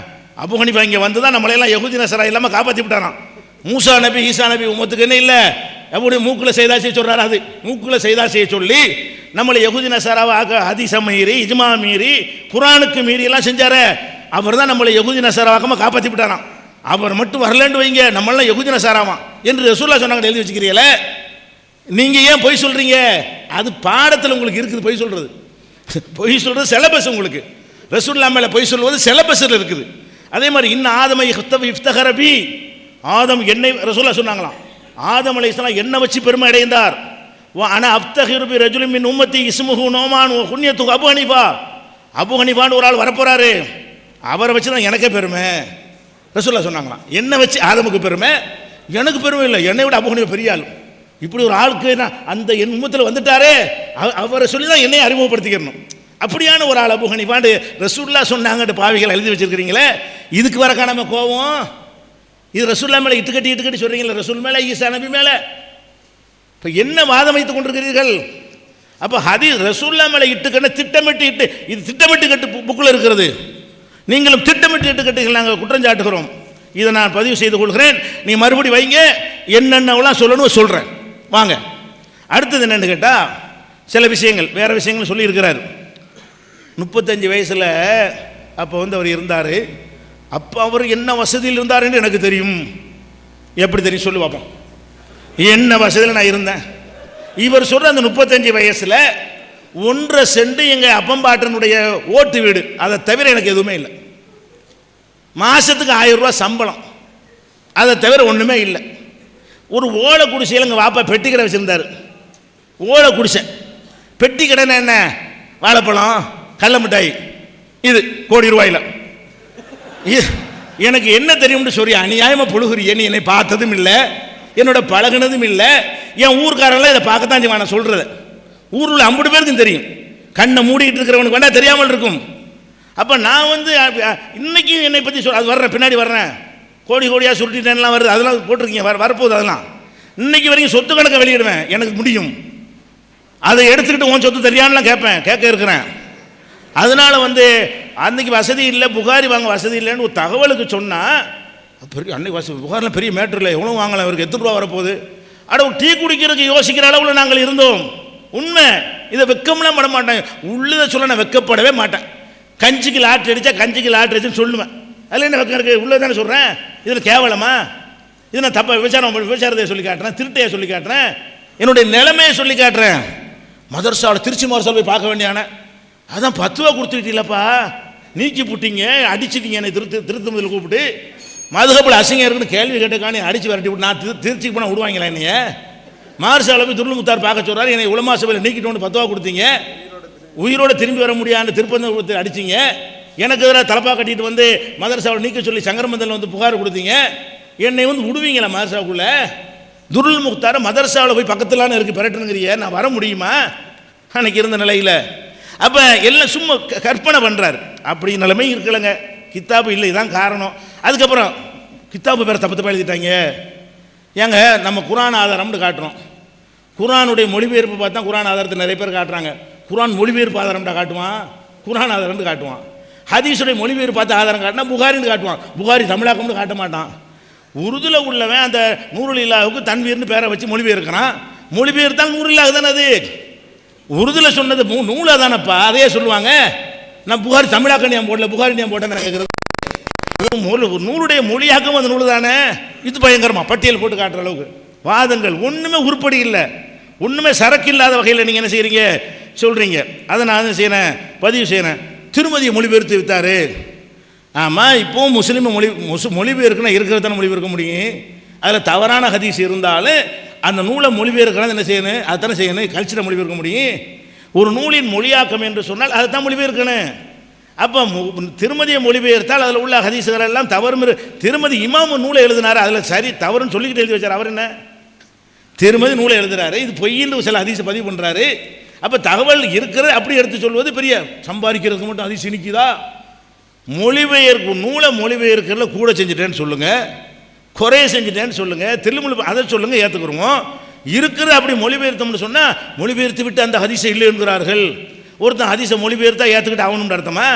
அபூ ஹனீஃபா இங்கே வந்து தான் நம்மளையெல்லாம் யஹூதி நஸாரா இல்லாமல் காப்பாற்றி விட்டாராம். மூசா நபி ஈசா நபி உம்மத்துக்கு என்ன இல்லை, எப்படி மூக்கில் செய்தா செய்ய சொல்கிறாரு. அது மூக்கில் செய்தா செய்ய சொல்லி நம்மளை யஹூதி நஸாராவை ஹதீஸை மீறி இஜ்மா மீறி குரானுக்கு மீறி எல்லாம் செஞ்சாரு. அவர் தான் நம்மளை யஹூதி நஸாராவாக்காம காப்பாற்றி விட்டாராம். அவர் மட்டும் வரலன்னு வைங்க, நம்மளாம் யஹூதி நஸாராமா என்று ரசூலுல்லாஹ் சொன்னாங்க. எழுதி வச்சுக்கிறீங்களே. நீங்கள் ஏன் பொய் சொல்கிறீங்க? அது பாடத்தில் உங்களுக்கு இருக்குது. பொய் சொல்கிறது சிலபஸ் உங்களுக்கு. ரசூலுல்லாஹ் மேலே பொய் சொல்வது சிலபஸில் இருக்குது. அதே மாதிரி இன்னும் ஆதமை இஃப்தகரபி, ஆதம் என்னை ரசூலுல்லாஹ் சொன்னாங்களாம். ஆதம் அலைஹிஸ்ஸலாம் என்ன வச்சு பெருமை அடைந்தார். ஆனால் அஃப்தகிரு பி ரஜுலின் மின் உம்மத்தி இஸ்முஹு நோமான் குன்யத்து அபூ ஹனீஃபா. அபூ ஹனீஃபான்னு ஒரு ஆள் வரப்போறாரு, அவரை வச்சு தான் எனக்கே பெருமை. ரசூலுல்லாஹ் சொன்னாங்களாம். என்ன வச்சு ஆதமுக்கு பெருமை, எனக்கு பெருமை இல்லை, என்னை விட அபூ ஹனீஃபா பெரிய ஆள். இப்படி ஒரு ஆளுக்கு அந்த என் உம்மத்தில் வந்துட்டாரே, அவரை சொல்லி தான் என்னை அறிமுகப்படுத்திக்கணும். அப்படியான ஒரு ஆள் அபூ ஹனீஃபாண்டு ரசூலுல்லாஹ் சொன்னாங்கன்னு பாவிகள் எழுதி வச்சிருக்கிறீங்களே, இதுக்கு வர காணாம கோவம். இது ரசூலுல்லாஹ் மேலே இட்டுக்கட்டி சொல்றீங்களா, ரசூல் மேலே, ஈசா நபி மேலே. இப்போ என்ன வாதம் வைத்துக் கொண்டிருக்கிறீர்கள்? அப்போ ஹதீஸ் ரசூலுல்லாஹ் மேலே இட்டுக்கண்ண திட்டமிட்டு இது திட்டமிட்டு கட்டு புக்கில் இருக்கிறது. நீங்களும் திட்டமிட்டு இட்டுக்கட்டுகள் நாங்கள் குற்றம் சாட்டுகிறோம். இதை நான் பதிவு செய்து கொள்கிறேன். நீ மறுபடி வைங்க, என்னென்னலாம் சொல்லணும் சொல்கிறேன். வாங்க, அடுத்தது என்னென்னு கேட்டால், சில விஷயங்கள் வேறு விஷயங்கள் சொல்லியிருக்கிறார். 35 வயசில் அப்போ அவர் இருந்தார். அப்போ அவர் என்ன வசதியில் இருந்தார் என்று எனக்கு தெரியும். எப்படி தெரியும் சொல்லு பார்ப்போம். என்ன வசதியில் நான் இருந்தேன்? இவர் சொல்கிற அந்த 35 வயசில் 1.5 சென்ட் எங்கள் அப்பம்பாட்டனுடைய ஓட்டு வீடு, அதை தவிர எனக்கு எதுவுமே இல்லை. மாதத்துக்கு 1000 ரூபா சம்பளம், அதை தவிர ஒன்றுமே இல்லை. ஒரு ஓலை குடிசையில் எங்கள் வாப்பா பெட்டி கடை வச்சுருந்தார். ஓலை குடிசை, பெட்டி கடைன்னா என்ன? வாழைப்பழம், கடல மிட்டாய், இது கோடி ரூபாயில். எனக்கு என்ன தெரியும்னு சொல்லி அநியாயமாக புழுகுறிய. நீ என்னை பார்த்ததும் இல்லை, என்னோட பழகினதும் இல்லை. என் ஊர்க்காரெல்லாம் இதை பார்க்கத்தான் செய்வான். நான் சொல்கிறது ஊரில் உள்ள 50 பேருக்கும் தெரியும். கண்ணை மூடிக்கிட்டு இருக்கிறவனுக்கு வேண்டாம் தெரியாமல் இருக்கும். அப்போ நான் இன்னைக்கு என்னை பற்றி அது வர்றேன், பின்னாடி வர்றேன். கோடி கோடியாக சுருட்டிட்டேன்லாம் வருது, அதெல்லாம் போட்டிருக்கீங்க, வரப்போகுது. அதெல்லாம் இன்னைக்கு வரைக்கும் சொத்து கணக்கை வெளியிடுவேன், எனக்கு முடியும். அதை எடுத்துக்கிட்டு உன் சொத்து தெரியாமலாம் கேட்க இருக்கிறேன். அதனால் அன்னைக்கு வசதி இல்லை, புகாரி வாங்க வசதி இல்லைன்னு ஒரு தகவலுக்கு சொன்னால், பெரிய அன்னைக்கு புகாரில் பெரிய மேட்ரு இல்லை, எவ்வளோ வாங்கலாம், அவருக்கு எத்தனை ரூபா வரப்போகுது. ஒரு டீ குடிக்கிறதுக்கு யோசிக்கிற அளவில் நாங்கள் இருந்தோம். உண்மை, இதை வெக்கம்லாம் பட மாட்டேன். உள்ளதை சொல்ல நான் வெக்கப்படவே மாட்டேன். கஞ்சிக்கு லாட்ரி அடித்தா கஞ்சிக்கு லாட்ரி அடிச்சுன்னு சொல்லுவேன். அதில் என்ன வெக்கம் இருக்குது? உள்ளே தானே சொல்கிறேன். இதில் கேவலமா? இது நான் தப்பா விபச்சாரத்தை சொல்லி காட்டுறேன், திருட்டையை சொல்லி காட்டுறேன், என்னுடைய நிலைமையை சொல்லி காட்டுறேன். மதரசாவில் திருச்சி மதரசாவில் போய் பார்க்க வேண்டியான, அதான் 10 ரூபா கொடுத்துக்கிட்டீங்களப்பா, நீக்கி புட்டிங்க, அடிச்சிட்டிங்க, என்னை திருத்தமதில் கூப்பிட்டு மதுகப்பில் அசிங்கம் இருக்குன்னு கேள்வி கேட்டக்கானே அடித்து விரட்டி விட்டு நான் திருச்சிக்கு போனால் விடுவாங்களா? என்னைய மார்சாவில் போய் துருள் முத்தார் பார்க்க சொல்கிறார், என்னை உலமா சபையில் நீக்கிட்டு 10 ரூபா கொடுத்தீங்க, உயிரோடு திரும்பி வர முடியாத திருப்பந்தம் கொடுத்து அடிச்சிங்க. எனக்கு எதிராக தலப்பா கட்டிட்டு மதரசாவில் நீக்க சொல்லி சங்கரமந்தலில் புகார் கொடுத்தீங்க. என்னை விடுவீங்களா மதரசாவுக்குள்ள? துருள் முக்தார மதரசாவில் போய் பக்கத்திலான இருக்குது பெறட்டுங்கிறிய, நான் வர முடியுமா அன்னைக்கு இருந்த நிலையில்? அப்போ எல்லாம் சும்மா கற்பனை பண்ணுறாரு. அப்படி நிலைமை இருக்கலைங்க. கித்தாபு இல்லை, இதுதான் காரணம். அதுக்கப்புறம் கித்தாபு பேரை தப்பு தப்பாக எழுதிட்டாங்க. ஏங்க நம்ம குரான் ஆதாரம்னு காட்டுறோம். குரானுடைய மொழிபெயர்ப்பு பார்த்தா குரான் ஆதாரத்தை நிறைய பேர் காட்டுறாங்க. குரான் மொழிபெயர்ப்பு ஆதாரம்டா காட்டுவான், குரான் ஆதாரம்னு காட்டுவான். ஹதீஸுடைய மொழிபெயர்ப்பு பார்த்து ஆதாரம் காட்டினா புகாரின்னு காட்டுவான், புகாரி தமிழாக்கம்னு காட்ட மாட்டான். உருதுல உள்ளவன் அந்த நூறுல் இல்லாஹுக்கு தன்வீர்னு பேரை வச்சு மொழிபெயர்க்கிறான். மொழிபெயர்த்தால் நூறுல் இல்லாஹ் தானே அது. உருதுல சொன்னது நூலாக தானப்பா, அதையே சொல்லுவாங்க. நான் புகாரி தமிழாக்க நான் போடல, புகாரி நான் போட்டேன்னு கேட்குறது. நூலுடைய மொழியாக்கம் அந்த நூல் தானே. இது பயங்கரமா பட்டியல் போட்டு காட்டுற அளவுக்கு வாதங்கள் ஒன்றுமே உருப்படி இல்லை, ஒன்றுமே சரக்கு இல்லாத வகையில் நீங்கள் என்ன செய்கிறீங்க சொல்கிறீங்க. அதை நான் என்ன செய்யறேன், பதிவு செய்கிறேன். திருமதியை மொழிபெயர்த்து வித்தாரு. ஆமாம், இப்போவும் முஸ்லீம் மொழிபெயர்க்குன்னா இருக்கிறது தானே மொழிபெயர்க்க முடியும். அதில் தவறான ஹதீஸ் இருந்தாலும் அந்த நூலை மொழிபெயர்க்கிறது என்ன செய்யணும், அதுதானே செய்யணும், கல்ச்சரை மொழிபெயர்க்க முடியும். ஒரு நூலின் மொழியாக்கம் என்று சொன்னால் அதை தான் மொழிபெயர்க்கணும். அப்போ திருமதியை மொழிபெயர்த்தால் அதில் உள்ள ஹதீஸ்கள் எல்லாம் தவறு. திருமதி இமாம் நூலை எழுதினார், அதில் சரி தவறுன்னு சொல்லிக்கிட்டு எழுதி வச்சார். அவர் என்ன திருமதி நூலை எழுதுறாரு, இது பொய்ன்னு சில ஹதீஸை பதிவு பண்ணுறாரு. அப்போ தகவல் இருக்கிறது அப்படி எடுத்து சொல்வது பெரிய சம்பாதிக்கிறதுக்கு மட்டும் ஹதீஸ் நிற்குதா? நூலை மொழிபெயர்க்கிறதுல கூட செஞ்சுட்டேன்னு சொல்லுங்கள், குறைய செஞ்சுட்டேன்னு சொல்லுங்கள், திருமொழி அதை சொல்லுங்கள், ஏற்றுக்குறோம். இருக்கிறது அப்படி மொழிபெயர்த்தோம்னு சொன்னால் மொழிபெயர்த்து விட்டு அந்த ஹதீஸை இல்லை என்கிறார்கள். ஒருத்தன் ஹதீஸை மொழிபெயர்த்தா ஏற்றுக்கிட்டு ஆகணும்னு அர்த்தமா?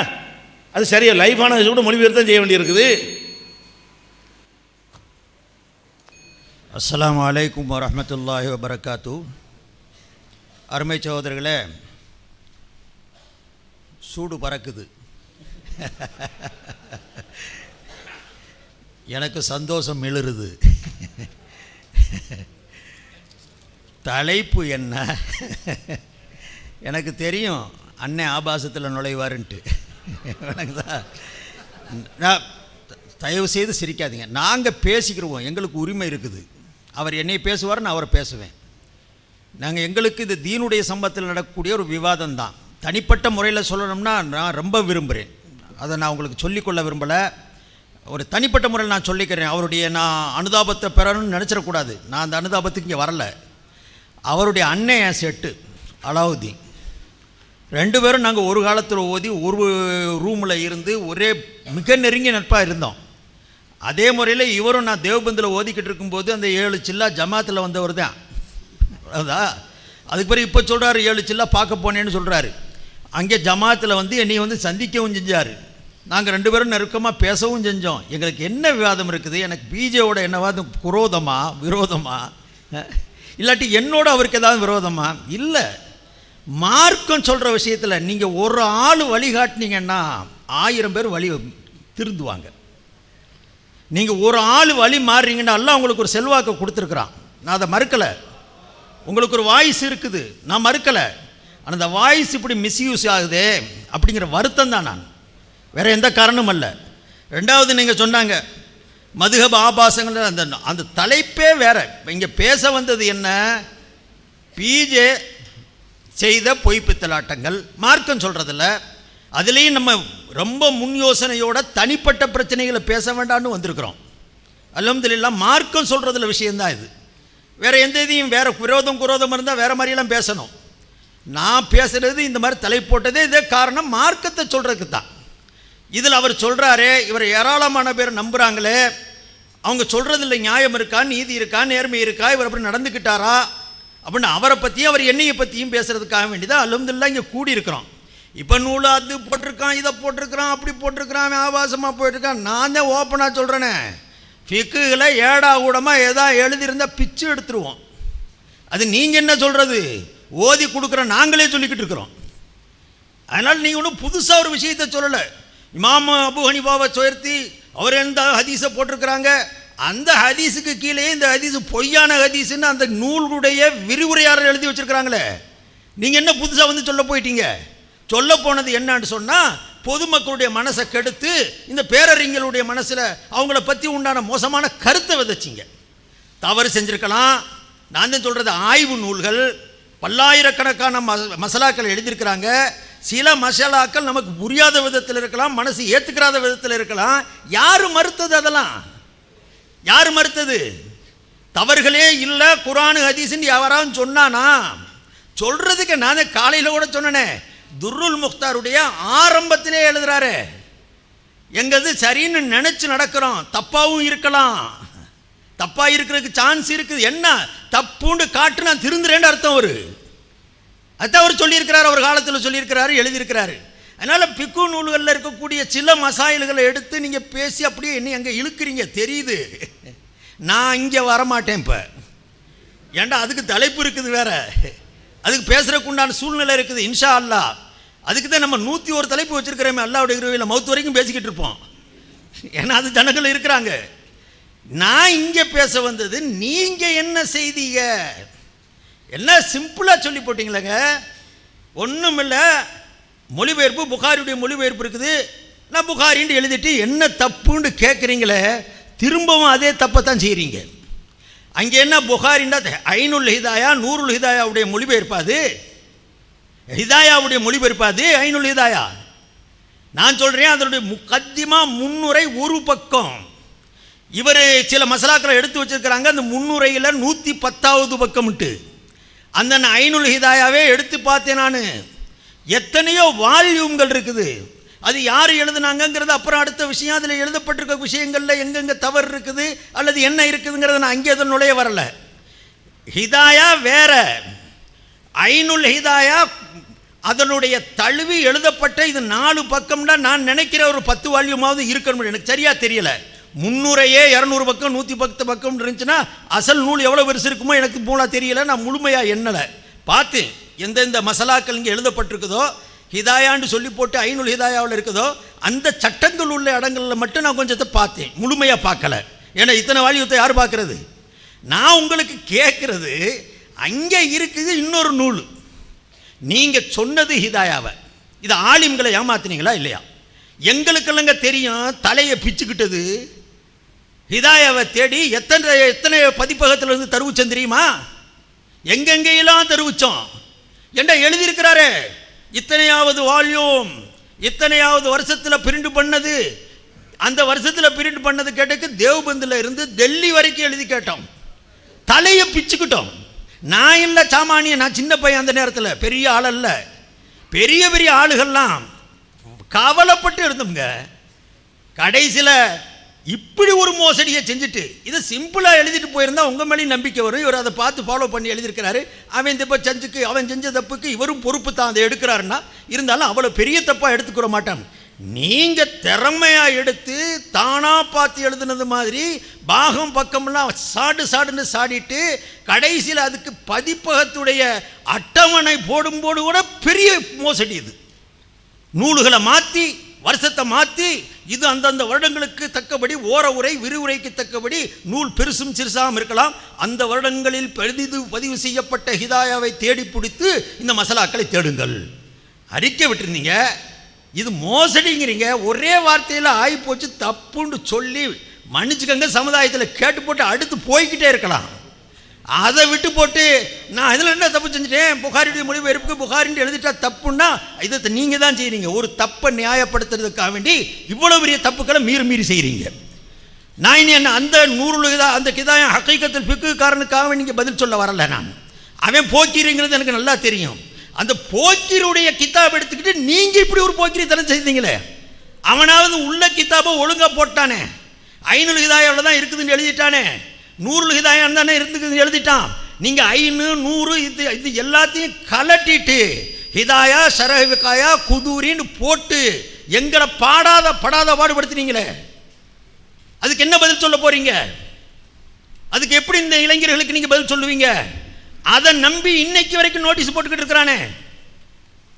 அது சரியா? லைஃபான ஹதீஸை கூட மொழிபெயர்த்தான் செய்ய வேண்டியிருக்குது. அஸ்ஸலாமு அலைக்கும் வரஹ்மத்துல்லாஹி வபரகாத்து. அருமை சகோதரர்களே, சூடு பறக்குது. எனக்கு சந்தோஷம் மிளருது. தலைப்பு என்ன? எனக்கு தெரியும் அண்ணன் ஆபாசத்தில் நுழைவாருன்ட்டு. எனக்கு தான். நான் தயவு செய்து சிரிக்காதீங்க, நாங்கள் பேசிக்கிறோம், எங்களுக்கு உரிமை இருக்குது. அவர் என்னை பேசுவார், நான் அவரை பேசுவேன். நாங்கள் எங்களுக்கு இது தீனுடைய சம்பவத்தில் நடக்கக்கூடிய ஒரு விவாதம் தான். தனிப்பட்ட முறையில் சொல்லணும்னா நான் ரொம்ப விரும்புகிறேன், அதை நான் உங்களுக்கு சொல்லிக்கொள்ள விரும்பலை. ஒரு தனிப்பட்ட முறையில் நான் சொல்லிக்கிறேன். அவருடைய நான் அனுதாபத்தை பெறணும்னு நினச்சிடக்கூடாது. நான் அந்த அனுதாபத்துக்கு இங்கே வரலை. அவருடைய அண்ணன் என் செட்டு அலாவுதீன், 2 பேரும் நாங்கள் ஒரு காலத்தில் ஓதி ஒரு ரூமில் இருந்து ஒரே மிக நெருங்கிய நட்பாக இருந்தோம். அதே முறையில் இவரும் நான் தேவபந்தில் ஓதிக்கிட்டு இருக்கும்போது அந்த 7 சில்லா ஜமாத்தில் வந்தவர் தான். அதான் அதுக்கு பிறகு இப்போ சொல்கிறாரு 7 சில்லா பார்க்க போனேன்னு சொல்கிறாரு. அங்கே ஜமாத்தில் வந்து என்னை வந்து சந்திக்கவும் செஞ்சார். நாங்கள் 2 பேரும் நெருக்கமாக பேசவும் செஞ்சோம். எங்களுக்கு என்ன விவாதம் இருக்குது, எனக்கு பிஜேவோட என்ன வாதம், குரோதமா விரோதமா, இல்லாட்டி என்னோட அவருக்கு ஏதாவது விரோதமா? இல்லை, மார்க்கம் சொல்கிற விஷயத்தில் நீங்கள் ஒரு ஆள் வழிகாட்டினீங்கன்னா 1000 பேர் வழி திருந்துவாங்க. நீங்கள் ஒரு ஆள் வழி மாறுறீங்கன்னா எல்லாம் உங்களுக்கு ஒரு செல்வாக்கை கொடுத்துருக்குறான். நான் அதை மறுக்கலை. உங்களுக்கு ஒரு வாய்ஸ் இருக்குது, நான் மறுக்கலை. ஆனால் அந்த வாய்ஸ் இப்படி மிஸ்யூஸ் ஆகுது அப்படிங்கிற வருத்தம் தான். நான் வேறு எந்த காரணமும் அல்ல. 2வது நீங்கள் சொன்னாங்க மதுஹப் ஆபாசங்கள், அந்த தலைப்பே வேற. இங்கே பேச வந்தது என்ன, பிஜே செய்த பொய்ப்பித்தலாட்டங்கள் மார்க்கம் சொல்கிறதில்ல. அதுலேயும் நம்ம ரொம்ப முன் யோசனையோட தனிப்பட்ட பிரச்சனைகளை பேச வேண்டாம்னு வந்திருக்கிறோம். அல்ஹம்துலில்லாஹ் மார்க்கம் சொல்கிறதுல விஷயந்தான் இது. வேறு எந்த இதையும் வேறு குரோதம் இருந்தால் வேறு மாதிரியெல்லாம் பேசணும். நான் பேசுகிறது இந்த மாதிரி தலை போட்டதே இதே காரணம், மார்க்கத்தை சொல்கிறதுக்கு தான். இதில் அவர் சொல்கிறாரே, இவர் ஏராளமான பேர் நம்புகிறாங்களே, அவங்க சொல்கிறதில்ல நியாயம் இருக்கா, நீதி இருக்கா, நேர்மை இருக்கா, இவர் அப்படி நடந்துக்கிட்டாரா அப்படின்னு அவரை பற்றியும் அவர் என்னையை பற்றியும் பேசுகிறதுக்காக வேண்டிதான் அல்ஹம்துலில்லாஹ் இங்கே கூடியிருக்கிறோம். இப்போ நூலை அது போட்டிருக்கான், இதை போட்டிருக்கிறான், அப்படி போட்டிருக்கிறான், ஆபாசமாக போயிட்டுருக்கான். நான் தான் ஓப்பனாக சொல்கிறேனே, ஃபிக்குகளை ஏடா கூடமாக ஏதாவது எழுதியிருந்தால் பிச்சு எடுத்துருவோம். அது நீங்கள் என்ன சொல்கிறது, ஓதி கொடுக்குற நாங்களே சொல்லிக்கிட்டு இருக்கிறோம். அதனால் நீங்கள் ஒன்றும் புதுசாக ஒரு விஷயத்தை சொல்லலை. இமாம் அபு ஹனீஃபாவை உயர்த்தி அவர் எந்த ஹதீஸை போட்டிருக்கிறாங்க, அந்த ஹதீஸுக்கு கீழே இந்த ஹதீஸு பொய்யான ஹதீஸுன்னு அந்த நூலுடைய விரிவுரையாளர் எழுதி வச்சுருக்கிறாங்களே. நீங்கள் என்ன புதுசாக வந்து சொல்ல போயிட்டீங்க? சொல்ல போனது என்னன்னு சொன்னால், பொதுமக்களுடைய மனசை கெடுத்து இந்த பேரறிஞர்களுடைய மனசில் அவங்கள பற்றி உண்டான மோசமான கருத்தை விதைச்சிங்க. தவறு செஞ்சுருக்கலாம். நான் தான் சொல்கிறது, ஆய்வு நூல்கள் பல்லாயிரக்கணக்கான மசாலாக்கள் எழுதியிருக்கிறாங்க. சில மசாலாக்கள் நமக்கு புரியாத விதத்தில் இருக்கலாம், மனசு ஏற்றுக்கிறாத விதத்தில் இருக்கலாம். யார் மறுத்தது? அதெல்லாம் யார் மறுத்தது? தவறுகளே இல்லை குர்ஆன் ஹதீஸ்ன்னு யாராவது சொன்னானா? சொல்கிறதுக்கு நான் காலையில் கூட சொன்னேனே, துர்ருல் முக்தாருடைய ஆரம்பத்திலே எழுதுறாரு, எங்கது சரின்னு நினச்சி நடக்கிறோம், தப்பாகவும் இருக்கலாம், தப்பாக இருக்கிறதுக்கு சான்ஸ் இருக்குது. என்ன தப்புன்னு காட்டு, நான் திருந்துறேன்னு அர்த்தம். அதுதான் அவர் சொல்லியிருக்கிறார், அவர் காலத்தில் சொல்லியிருக்கிறாரு, எழுதியிருக்கிறாரு. அதனால் பிக்கு நூல்களில் இருக்கக்கூடிய சில மசாயில்களை எடுத்து நீங்கள் பேசி அப்படியே என்ன அங்கே இழுக்கிறீங்க தெரியுது. நான் இங்கே வரமாட்டேன் இப்போ, ஏன்டா அதுக்கு தலைப்பு இருக்குது வேற, அதுக்கு பேசுகிறதுக்கு உண்டான சூழ்நிலை இருக்குது. இன்ஷா அல்லாஹ் அதுக்கு தான் நம்ம 101 தலைப்பு வச்சுருக்கிறோமே, அல்லாஹ்வுடைய கிருபையில் மௌத் வரைக்கும் பேசிக்கிட்டு இருப்போம். ஏன்னா அது ஜனங்கள் இருக்கிறாங்க. நான் இங்கே பேச வந்தது, நீங்கள் என்ன செய்தீங்க, என்ன சிம்பிளாக சொல்லி போட்டிங்களேங்க. ஒன்றும் இல்லை, மொழிபெயர்ப்பு புகாரியுடைய மொழிபெயர்ப்பு இருக்குது, நான் புகாரின்னு எழுதிட்டு என்ன தப்புன்னு கேட்குறீங்களே, திரும்பவும் அதே தப்பை தான் செய்கிறீங்க. அங்கே என்ன புகாரின்னா ஐனுல் ஹிதாயா நூருல் ஹிதாயாவுடைய மொழிபெயர்ப்பாது, ஹிதாயாவுடைய மொழிபெயர்ப்பாது ஐனுல் ஹிதாயா. நான் சொல்கிறேன் அதனுடைய முகத்திமா முன்னுரை ஒரு பக்கம். இவர் சில மசாலாக்களை எடுத்து வச்சிருக்கிறாங்க, அந்த முன்னுரையில் 110வது பக்கம்ட்டு. அந்த ஐனுல் ஹிதாயாவே எடுத்து பார்த்தேன் நான். எத்தனையோ வால்யூம்கள் இருக்குது. அது யார் எழுதுனாங்கிறது அப்புறம் அடுத்த விஷயம். அதில் எழுதப்பட்டிருக்க விஷயங்களில் எங்கெங்கே தவறு இருக்குது அல்லது என்ன இருக்குதுங்கிறத நான் அங்கே எதுவும் நுழைய வரல. ஹிதாயா வேற, ஐனுல் ஹிதாயா அதனுடைய தழுவி எழுதப்பட்ட இது 4 பக்கம்னா நான் நினைக்கிற ஒரு 10 வால்யூமாவது இருக்கணும். எனக்கு சரியாக தெரியலை. முன்னுரையே 200 பக்கம் 110 பக்கம் இருந்துச்சுன்னா அசல் நூல் எவ்வளோ பெருசு இருக்குமோ எனக்கு மூலா தெரியலை. நான் முழுமையாக எண்ணலை, பார்த்தேன் எந்தெந்த மசாலாக்கள் இங்கே எழுதப்பட்டிருக்குதோ, ஹிதாயான்னு சொல்லி போட்டு ஐனுல் ஹிதாயாவில் இருக்குதோ அந்த சட்டங்கள் உள்ள இடங்களில் மட்டும் நான் கொஞ்சத்தை பார்த்தேன், முழுமையாக பார்க்கல. ஏன்னா இத்தனை வால்யூத்தை யார் பார்க்குறது? நான் உங்களுக்கு கேட்குறது, அங்கே இருக்குது இன்னொரு நூல். நீங்கள் சொன்னது ஹிதாயாவை, இது ஆலிம்களை ஏமாத்தினீங்களா இல்லையா? எங்களுக்கெல்லாங்க தெரியும், தலையை பிச்சுக்கிட்டது. ஹிதாயாவை தேடி எத்தனை பதிப்பகத்திலிருந்து தருவிச்சோம் தெரியுமா? எங்கெங்கெல்லாம் தருவிச்சோம். என்ன எழுதியிருக்கிறாரே, இத்தனையாவது வால்யூம், இத்தனையாவது வருஷத்தில் பிரிண்ட் பண்ணது. அந்த வருஷத்தில் பிரிண்ட் பண்ணது கேட்டதுக்கு தேவ்பந்தில் இருந்து டெல்லி வரைக்கும் எழுதி கேட்டோம், தலையை பிச்சுக்கிட்டோம். நான் இல்லை சாமானிய, நான் சின்ன பையன் அந்த நேரத்தில், பெரிய ஆள் அல்ல. பெரிய பெரிய ஆளுகள்லாம் கவலைப்பட்டு இருந்தோம்ங்க. கடைசியில் இப்படி ஒரு மோசடியை செஞ்சுட்டு இதை சிம்பிளாக எழுதிட்டு போயிருந்தா உங்கள் மேலேயும் நம்பிக்கை வரும். இவர் அதை பார்த்து ஃபாலோ பண்ணி எழுதியிருக்கிறாரு. அவன் இப்போ செஞ்சுக்கு அவன் செஞ்ச தப்புக்கு இவரும் பொறுப்பு தான் அதை எடுக்கிறாருன்னா, இருந்தாலும் அவ்வளோ பெரிய தப்பாக எடுத்துக்கிற மாட்டான். நீங்கள் திறமையாக எடுத்து தானாக பார்த்து எழுதுனது மாதிரி பாகம் பக்கம்லாம் சாடுன்னு சாடிட்டு கடைசியில் அதுக்கு பதிப்பகத்துடைய அட்டவணை போடும்போது கூட பெரிய மோசடி. இது நூல்களை மாற்றி வருஷத்தை மாற்றி இது அந்தந்த வருடங்களுக்கு தக்கபடி ஓர உரை விரிவுரைக்கு தக்கபடி நூல் பெருசும் சிறுசாகவும் இருக்கலாம். அந்த வருடங்களில் பதிவு செய்யப்பட்ட ஹிதாயாவை தேடி பிடித்து இந்த மசாலாக்களை தேடுங்கள். அறிக்கை விட்டுருந்தீங்க, இது மோசடிங்கிறீங்க. ஒரே வார்த்தையில் ஆகி போச்சு தப்புன்னு சொல்லி மன்னிச்சுக்கங்க, சமுதாயத்தில் கேட்டு போட்டு அடுத்து போய்கிட்டே இருக்கலாம். அதை விட்டு போட்டு நான் இதில் என்ன தப்பு செஞ்சுட்டேன், புகாரியுடைய மொழிபெயர்ப்புக்கு புகாரின்னு எழுதிட்டா தப்புன்னா இதை நீங்கள் தான் செய்கிறீங்க. ஒரு தப்பை நியாயப்படுத்துறதுக்காக வேண்டி இவ்வளோ பெரிய தப்புக்களை மீறி செய்கிறீங்க. நான் இனி என்ன அந்த அந்த கிதாயம் ஹக்கீகத்துல் ஃபிக்ஹுக்காரனுக்காக நீங்கள் பதில் சொல்ல வரல. நான் அவன் போக்கிரிங்கிறது எனக்கு நல்லா தெரியும். அந்த போக்கிருடைய கிதாப் எடுத்துக்கிட்டு நீங்கள் இப்படி ஒரு போக்கிரி தரம் செய்தீங்களே. அவனாவது உள்ள கிதாபை ஒழுங்காக போட்டானே, ஐநூறு ஹிதாயாவில் தான் இருக்குதுன்னு எழுதிட்டானே, 100 ஹிதாயம் தானே இருந்துக்குதுன்னு எழுதிட்டான். நீங்கள் 500 100 இது எல்லாத்தையும் கலட்டிட்டு ஹிதாயா ஷரஹ்விகாயா குதூரின்னு போட்டு எங்களை படாத பாடுபடுத்தினீங்களே. அதுக்கு என்ன பதில் சொல்ல போறீங்க? அதுக்கு எப்படி இந்த இளைஞர்களுக்கு நீங்கள் பதில் சொல்லுவீங்க? அதை நம்பி இன்னைக்கு வரைக்கும் நோட்டீஸ் போட்டுக்கிட்டு இருக்கிறானே.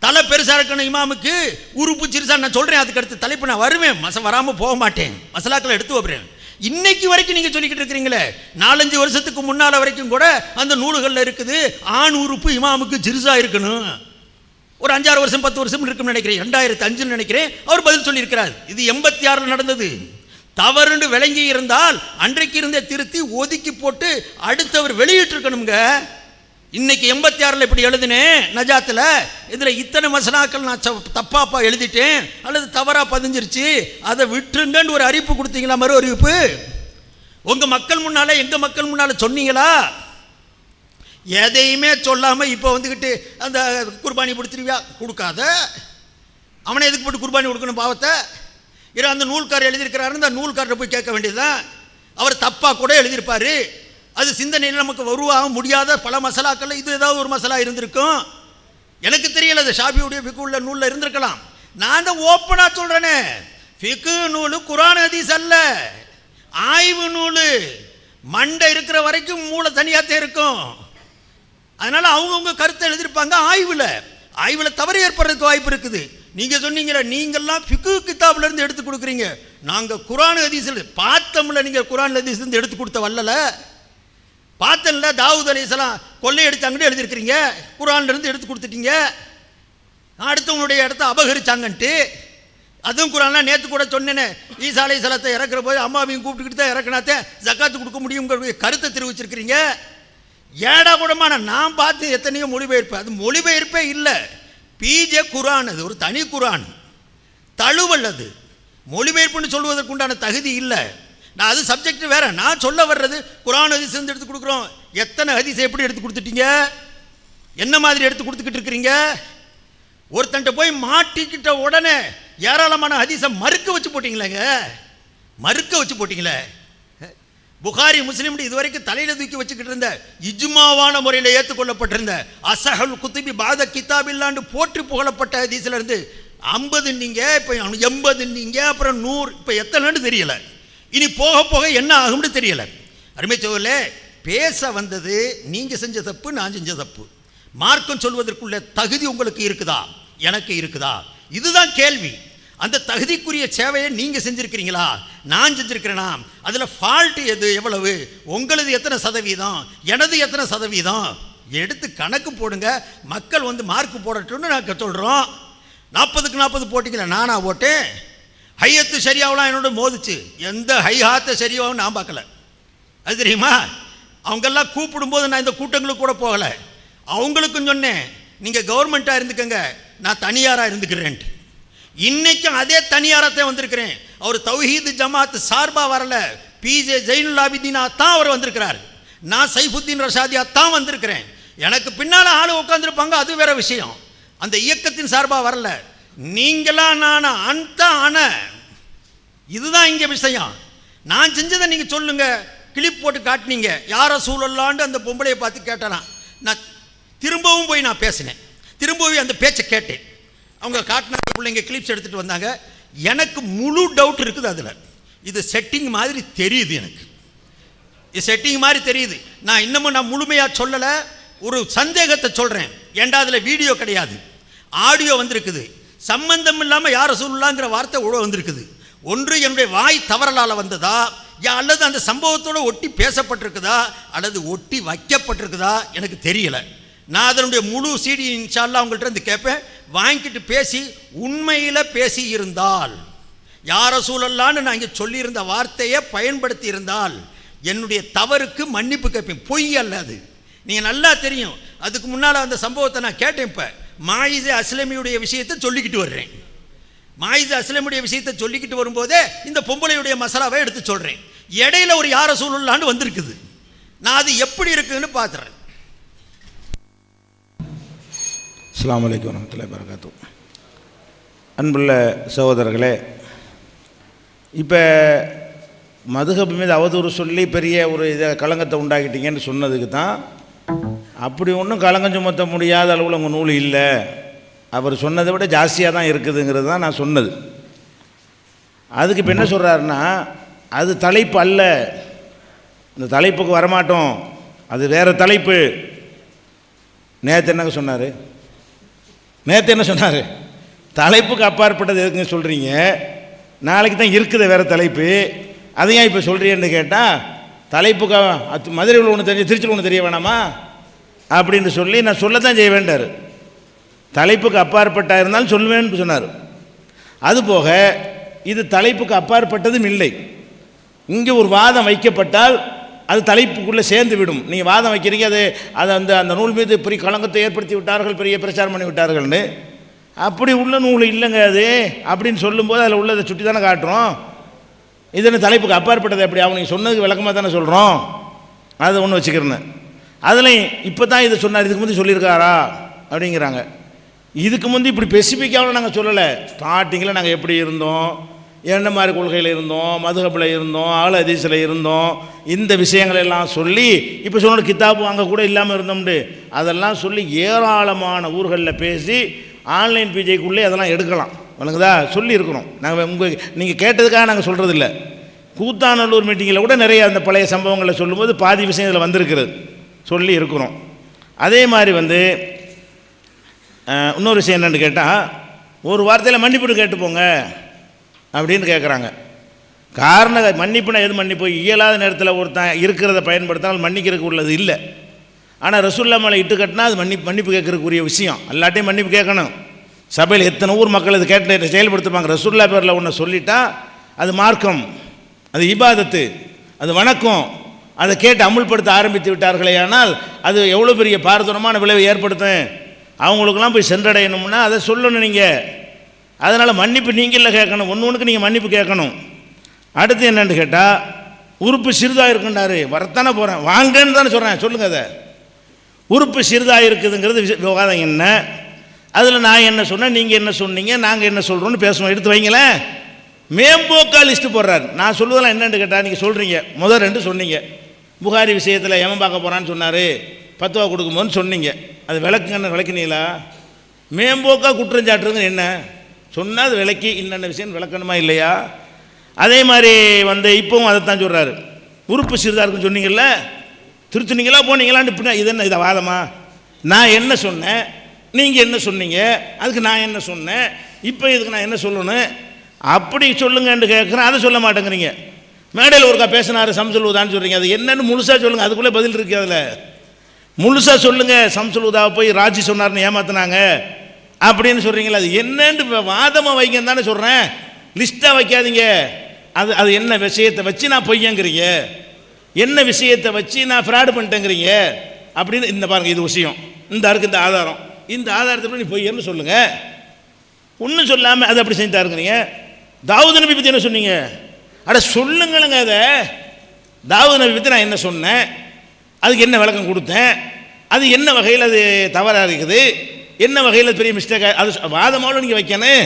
தலை பெருசாக இருக்கணும் இமாமுக்கு, உறுப்பு சிறுசா. நான் சொல்கிறேன், அதுக்கு அடுத்து தலைப்பு நான் வருவேன், வராமல் போக மாட்டேன், மசாலாக்களை எடுத்து வைப்பேன். இன்னைக்கு வரைக்கும் நீங்கள் சொல்லிக்கிட்டு இருக்கிறீங்களே. 4-5 வருஷத்துக்கு முன்னால் வரைக்கும் கூட அந்த நூல்களில் இருக்குது ஆண் உறுப்பு இமாமுக்கு சிறுசா இருக்கணும். ஒரு 5-6 வருஷம் 10 வருஷம் இருக்குன்னு நினைக்கிறேன், 2005 நினைக்கிறேன் அவர் பதில் சொல்லியிருக்கிறார். இது 86 நடந்தது. தவறுன்னு விளங்கி இருந்தால் அன்றைக்கு இருந்தே திருத்தி ஒதுக்கி போட்டு அடுத்தவர் வெளியிட்டிருக்கணுங்க. இன்னைக்கு 86 இப்படி எழுதினேன் நஜாத்தில், இதில் இத்தனை மசனாக்கள் நான் தப்பாப்பா எழுதிட்டேன் அல்லது தவறாக பதிஞ்சிருச்சு, அதை விட்டுருங்கன்னு ஒரு அறிவிப்பு கொடுத்தீங்களா? மறு அறிவிப்பு உங்கள் மக்கள் முன்னால் எங்கள் மக்கள் முன்னால் சொன்னீங்களா? எதையுமே சொல்லாமல் இப்போ வந்துக்கிட்டு அந்த குர்பானி கொடுத்துருவியா? கொடுக்காத, அவனை எதுக்கு போட்டு குர்பானி கொடுக்கணும் பாவத்தை? அந்த நூல்காரர் எழுதியிருக்கிறாரு, அந்த நூல்காரரை போய் கேட்க வேண்டியதுதான். அவர் தப்பாக கூட எழுதியிருப்பார். அது சிந்தனையில் நமக்கு உருவாக முடியாத பல மசாலாக்கள் இது ஏதாவது ஒரு மசாலா இருந்திருக்கும். எனக்கு தெரியல, அது ஷாஃபியுடைய ஃபிக்கு உள்ள நூலில் இருந்திருக்கலாம். நான் தான் ஓப்பனாக சொல்கிறேனே, ஃபிக்கு நூல் குர்ஆன் ஹதீஸ் அல்ல, ஆய்வு நூல். மண்டை இருக்கிற வரைக்கும் மூளை தனியாகத்தே இருக்கும். அதனால் அவங்கவுங்க கருத்தை எழுதியிருப்பாங்க. ஆய்வில் தவறு ஏற்படுறதுக்கு வாய்ப்பு இருக்குது. நீங்கள் சொன்னீங்களே, நீங்கள்லாம் ஃபிக்கு கிதாப்லேருந்து எடுத்து கொடுக்குறீங்க, நாங்கள் குர்ஆன் ஹதீஸில் பார்த்தோம்ல. நீங்கள் குர்ஆன் ஹதீஸ்லேருந்து எடுத்து கொடுத்த வல்லல பார்த்தல. தாவூத் அலைஹிஸ்ஸலாம் கொள்ளையடிச்சாங்கன்னு எழுதியிருக்கிறீங்க, குர்ஆன்லேருந்து எடுத்து கொடுத்துட்டீங்க. அடுத்தவங்களுடைய இடத்த அபகரிச்சாங்கன்ட்டு அதுவும் குர்ஆன்லாம். நேற்று கூட சொன்னேனே, ஈசா அலைஹிஸ்ஸலாத்தை இறக்குற போது அம்மாவையும் கூப்பிட்டுக்கிட்டு தான் இறக்குனாத்தே ஜக்காத்து கொடுக்க முடியுங்கிற கருத்தை தெரிவிச்சிருக்கிறீங்க. ஏடா கூடமான நான் பார்த்து எத்தனையோ மொழிபெயர்ப்பு, அது மொழிபெயர்ப்பே இல்லை. பிஜே குர்ஆன், அது ஒரு தனி குர்ஆன், தழுவல். அது மொழிபெயர்ப்புன்னு சொல்வதற்குண்டான தகுதி இல்லை. நான் அது சப்ஜெக்ட் வேற. நான் சொல்ல வர்றது குர்ஆன் ஹதீஸ் எடுத்து கொடுக்குறோம். எத்தனை ஹதீஸை எப்படி எடுத்து கொடுத்துட்டீங்க? என்ன மாதிரி எடுத்து கொடுத்துக்கிட்டு இருக்கிறீங்க? ஒருத்தன்ட்ட போய் மாட்டிக்கிட்ட உடனே ஏராளமான ஹதீஸை மறுக்க வச்சு போட்டீங்களே. புகாரி முஸ்லிம் இதுவரைக்கும் தலையில தூக்கி வச்சுக்கிட்டு இருந்த இஜ்மாவான முறையில் ஏற்றுக்கொள்ளப்பட்டிருந்த அசஹல் குத்துபி பாத கிதாபில்லாண்டு போற்றி புகழப்பட்ட ஹதீஸ்ல இருந்து 50 நீங்க, இப்போ 80 நீங்க, அப்புறம் 100, இப்போ எத்தனைன்னு தெரியல. இனி போக போக என்ன ஆகும்னு தெரியல. அருமை சகோதரர்களே, பேச வந்தது நீங்க செஞ்ச தப்பு, நான் செஞ்ச தப்பு. மார்க்கம் சொல்வதற்குள்ள தகுதி உங்களுக்கு இருக்குதா, எனக்கு இருக்குதா? இதுதான் கேள்வி. அந்த தகுதிக்குரிய சேவையை நீங்கள் செஞ்சுருக்கிறீங்களா, நான் செஞ்சுருக்கிறேனா? அதில் ஃபால்ட்டு எவ்வளவு? உங்களது எத்தனை சதவீதம், எனது எத்தனை சதவீதம் எடுத்து கணக்கு போடுங்க. மக்கள் மார்க் போடட்டும்னு நாங்கள் சொல்கிறோம். 40க்கு 40 போட்டிங்களா? நானா போட்டேன்? ஹையத்து சரியாவெலாம் என்னோட மோதிச்சு. எந்த ஹைஹாத்த சரியாவும் நான் பார்க்கல. அது தெரியுமா? அவங்கெல்லாம் கூப்பிடும்போது நான் இந்த கூட்டங்களுக்கு கூட போகலை. அவங்களுக்கும் சொன்னேன், நீங்கள் கவர்மெண்ட்டாக இருந்துக்கங்க, நான் தனியாராக இருந்துக்கிறேன்ட்டு. இன்னைக்கும் அதே தனியாரத்தை வந்திருக்கிறேன். அவர் தௌஹீது ஜமாத் சார்பாக வரல, பிஜே ஜெயினுல் ஆபிதீனா தான் அவர் வந்திருக்கிறார். நான் சைஃபுத்தீன் ரஷாதியா தான் வந்திருக்கிறேன். எனக்கு பின்னால் ஆள் உட்காந்துருப்பாங்க, அது வேற விஷயம். அந்த இயக்கத்தின் சார்பாக வரல. நீங்களா நான் அந்த ஆன இதுதான் இங்கே விஷயம். நான் செஞ்சதை நீங்கள் சொல்லுங்க. கிளிப் போட்டு காட்டினீங்க, யாரை சூழலான்னு அந்த பொம்பளையை பார்த்து கேட்டேனா. நான் திரும்பவும் போய் நான் பேசினேன், திரும்பவும் அந்த பேச்சை கேட்டேன். அவங்க காட்டின பிள்ளைங்க கிளிப்ஸ் எடுத்துகிட்டு வந்தாங்க. எனக்கு முழு டவுட் இருக்குது அதில். இது செட்டிங் மாதிரி தெரியுது, எனக்கு இது செட்டிங் மாதிரி தெரியுது. நான் இன்னமும் நான் முழுமையாக சொல்லலை, ஒரு சந்தேகத்தை சொல்கிறேன். ஏண்டா அதில் வீடியோ கிடையாது, ஆடியோ வந்திருக்குது. சம்பந்தம் இல்லாமல் யாரை சொல்லலாங்கிற வார்த்தை உழ வந்திருக்குது. ஒன்று என்னுடைய வாய் தவறலால் வந்ததா, அல்லது அந்த சம்பவத்தோடு ஒட்டி பேசப்பட்டிருக்குதா, அல்லது ஒட்டி வைக்கப்பட்டிருக்குதா எனக்கு தெரியலை. நான் அதனுடைய முழு சிடி இன்ஷால்லா அவங்கள்ட்ட இருந்து கேட்பேன். வாங்கிக்கிட்டு பேசி உண்மையில் பேசி இருந்தால், யார சூழல்லான்னு நான் இங்கே சொல்லியிருந்த வார்த்தையை பயன்படுத்தி இருந்தால் என்னுடைய தவறுக்கு மன்னிப்பு கேட்பேன். பொய் அல்ல அது, நீங்கள் நல்லா தெரியும். அதுக்கு முன்னால் அந்த சம்பவத்தை நான் கேட்டேன். இப்போ மாயிசே அஸ்லமியுடைய விஷயத்தை சொல்லிக்கிட்டு வர்றேன். மாயிசே அஸ்லமுடைய விஷயத்தை சொல்லிக்கிட்டு வரும்போதே இந்த பொம்பளையுடைய மசாலாவை எடுத்து சொல்கிறேன். இடையில ஒரு யார சூழலான்னு வந்திருக்குது. நான் அது எப்படி இருக்குதுன்னு பார்த்துறேன். அஸ்ஸலாமு அலைக்கும் வரஹ்மத்துல்லாஹி வபரகாத்துஹு. அன்புள்ள சகோதரர்களே, இப்போ மதுஹப் மீது அவதூறு சொல்லி பெரிய ஒரு இதை களங்கத்தை உண்டாக்கிட்டீங்கன்னு சொன்னதுக்கு தான், அப்படி ஒன்றும் களங்கம் சுமத்த முடியாத அளவில் உங்கள் நூல் இல்லை, அவர் சொன்னதை விட ஜாஸ்தியாக தான் இருக்குதுங்கிறது தான் நான் சொன்னது. அதுக்கு இப்போ என்ன சொல்கிறாருன்னா, அது தலைப்பு அல்ல, இந்த தலைப்புக்கு வரமாட்டோம், அது வேறு தலைப்பு. நேற்று என்னங்க சொன்னார்? நேற்று என்ன சொன்னார்? தலைப்புக்கு அப்பாற்பட்டது எதுக்குங்க சொல்கிறீங்க? நாளைக்கு தான் இருக்குது வேறு தலைப்பு, அதையும் இப்போ சொல்கிறீன்னு கேட்டால், தலைப்புக்கு மதுரையில் ஒன்று தெரிய, திருச்சியில் ஒன்று தெரிய வேணாமா அப்படின்னு சொல்லி நான் சொல்லத்தான் செய்ய வேண்டார். தலைப்புக்கு அப்பாற்பட்டாக இருந்தாலும் சொல்லுவேன்னு சொன்னார். அதுபோக இது தலைப்புக்கு அப்பாற்பட்டதும் இல்லை. இங்கே ஒரு வாதம் வைக்கப்பட்டால் அது தலைப்புக்குள்ளே சேர்ந்து விடும். நீங்கள் வாதம் வைக்கிறீங்க, அது அந்த நூல் மீது பெரிய களங்கத்தை ஏற்படுத்தி விட்டார்கள், பெரிய பிரச்சாரம் பண்ணி விட்டார்கள்னு. அப்படி உள்ள நூல் இல்லைங்க அது அப்படின்னு சொல்லும்போது அதில் உள்ளதை சுட்டி தானே காட்டுறோம். இதுன்னு தலைப்புக்கு அப்பாற்பட்டது எப்படி? அவங்க சொன்னதுக்கு விளக்கமாக தானே சொல்கிறோம். அதை ஒன்று வச்சுக்கிறேன்னு. அதுலேயும் இப்போ தான் இதை சொன்னார், இதுக்கு முந்தி சொல்லியிருக்காரா அப்படிங்கிறாங்க. இதுக்கு முந்தி இப்படி ஸ்பெசிஃபிக்காக நாங்கள் சொல்லலை. ஸ்டார்டிங்கில் நாங்கள் எப்படி இருந்தோம், என்ன மாதிரி கொள்கையில் இருந்தோம், மதுஹபில் இருந்தோம், ஆல் ஹதீஸில் இருந்தோம், இந்த விஷயங்களெல்லாம் சொல்லி இப்போ சொன்ன கித்தாப்பு அங்கே கூட இல்லாமல் இருந்தோம்னு அதெல்லாம் சொல்லி ஏராளமான ஊர்களில் பேசி ஆன்லைன் பிஜேக்குள்ளே அதெல்லாம் எடுக்கலாம். வணங்குதா சொல்லியிருக்கிறோம். நாங்கள் நீங்கள் கேட்டதுக்காக நாங்கள் சொல்கிறதில்ல. கூத்தாநல்லூர் மீட்டிங்கில் கூட நிறைய அந்த பழைய சம்பவங்களை சொல்லும்போது பாதி விஷயம் இதில் வந்திருக்கிறது, சொல்லி இருக்கிறோம். அதே மாதிரி இன்னொரு விஷயம் என்னென்னு கேட்டால், ஒரு வார்த்தையில் மன்னிப்பு கேட்டு போங்க அப்படின்னு கேட்குறாங்க. காரணம் மன்னிப்புனா எது மன்னிப்பு? இயலாத நேரத்தில் ஒருத்தன் இருக்கிறத பயன்படுத்தினால் மன்னிக்கிறதுக்கு உள்ளது இல்லை. ஆனால் ரசூலுல்லாஹ் மேலே இட்டு கட்டினா அது மன்னிப்பு கேட்கறதுக்குரிய விஷயம். எல்லாட்டையும் மன்னிப்பு கேட்கணும். சபையில் எத்தனை ஊர் மக்கள் இது கேட்டு செயல்படுத்துவாங்க. ரசூலுல்லாஹ் பேரில் ஒன்று சொல்லிட்டா அது மார்க்கம், அது இபாதத்து, அது வணக்கம். அதை கேட்டு அமுல்படுத்த ஆரம்பித்து விட்டார்களே, ஆனால் அது எவ்வளோ பெரிய பாரதூரமான விளைவை ஏற்படுத்தும். அவங்களுக்கெல்லாம் போய் சென்றடையணும்னா அதை சொல்லணும் நீங்கள். அதனால் மன்னிப்பு நீங்கள கேட்கணும், ஒன்றுக்கு நீங்கள் மன்னிப்பு கேட்கணும். அடுத்து என்னென்னு கேட்டால், உறுப்பு சிறிதாக இருக்குன்றாரு, வரத்தானே போகிறேன், வாங்கன்னு தானே சொல்கிறேன், சொல்லுங்கள். அதை உறுப்பு சிறிதாக இருக்குதுங்கிறது விவாதம் என்ன? அதில் நான் என்ன சொன்னேன், நீங்கள் என்ன சொன்னீங்க, நாங்கள் என்ன சொல்கிறோன்னு பேசுவோம். எடுத்து வைங்களேன். மேம்போக்கா லிஸ்ட்டு போடுறாரு. நான் சொல்லுவதெல்லாம் என்னென்னு கேட்டால், நீங்கள் சொல்கிறீங்க முதல் 2 சொன்னீங்க. புகாரி விஷயத்தில் எவன் பார்க்க போகிறான்னு சொன்னார், 10 ரூபா கொடுக்கும்போது சொன்னீங்க. அது விளக்குங்கன்னு விளக்குனீங்களா? மேம்போக்கா குற்றஞ்சாட்டுறது என்ன சொன்னால் அது விளக்கி இன்னென்ன விஷயம் விளக்கணுமா இல்லையா? அதே மாதிரி இப்போவும் அதைத்தான் சொல்கிறாரு. உறுப்பு சிறிதாக இருக்குன்னு சொன்னீங்கல்ல, திருத்துனீங்களா போனீங்களான்னு இப்படி இது என்ன இதை வாதமா? நான் என்ன சொன்னேன், நீங்கள் என்ன சொன்னீங்க, அதுக்கு நான் என்ன சொன்னேன், இப்போ இதுக்கு நான் என்ன சொல்லணும் அப்படி சொல்லுங்கன்னு கேட்குறேன். அதை சொல்ல மாட்டேங்கிறீங்க. மேடையில் ஒருக்கா பேசினார் சம்சுல் உதான்னு சொல்கிறீங்க. அது என்னன்னு முழுசாக சொல்லுங்கள், அதுக்குள்ளே பதில் இருக்குது. அதில் முழுசாக சொல்லுங்கள். சம்சுல் உதாவை போய் ராஜி சொன்னார்னு ஏமாத்தினாங்க அப்படின்னு சொல்கிறீங்களா? அது என்னன்னு வாதமாக வைங்கன்னு தானே சொல்கிறேன். லிஸ்ட்டாக வைக்காதீங்க. அது என்ன விஷயத்தை வச்சு நான் பொய்யங்கிறீங்க, என்ன விஷயத்தை வச்சு நான் ஃப்ராடு பண்ணிட்டேங்கிறீங்க அப்படின்னு. இந்த பாருங்கள், இது விஷயம், இந்த இருக்குது இந்த ஆதாரம், இந்த ஆதாரத்தை நீ பொய்யன்னு சொல்லுங்கள். ஒன்றும் சொல்லாமல் அதை அப்படி செஞ்சுட்டா இருக்கிறீங்க. தாவூத் நபி பற்றி என்ன சொன்னீங்க? அட சொல்லுங்களுங்க. அதை தாவூத் நபி பற்றி நான் என்ன சொன்னேன், அதுக்கு என்ன விளக்கம் கொடுத்தேன், அது என்ன வகையில் அது தவறாக இருக்குது, என்ன வகையில் பெரிய மிஸ்டேக்? அது வாதமாவில் நீங்கள் வைக்கணும்,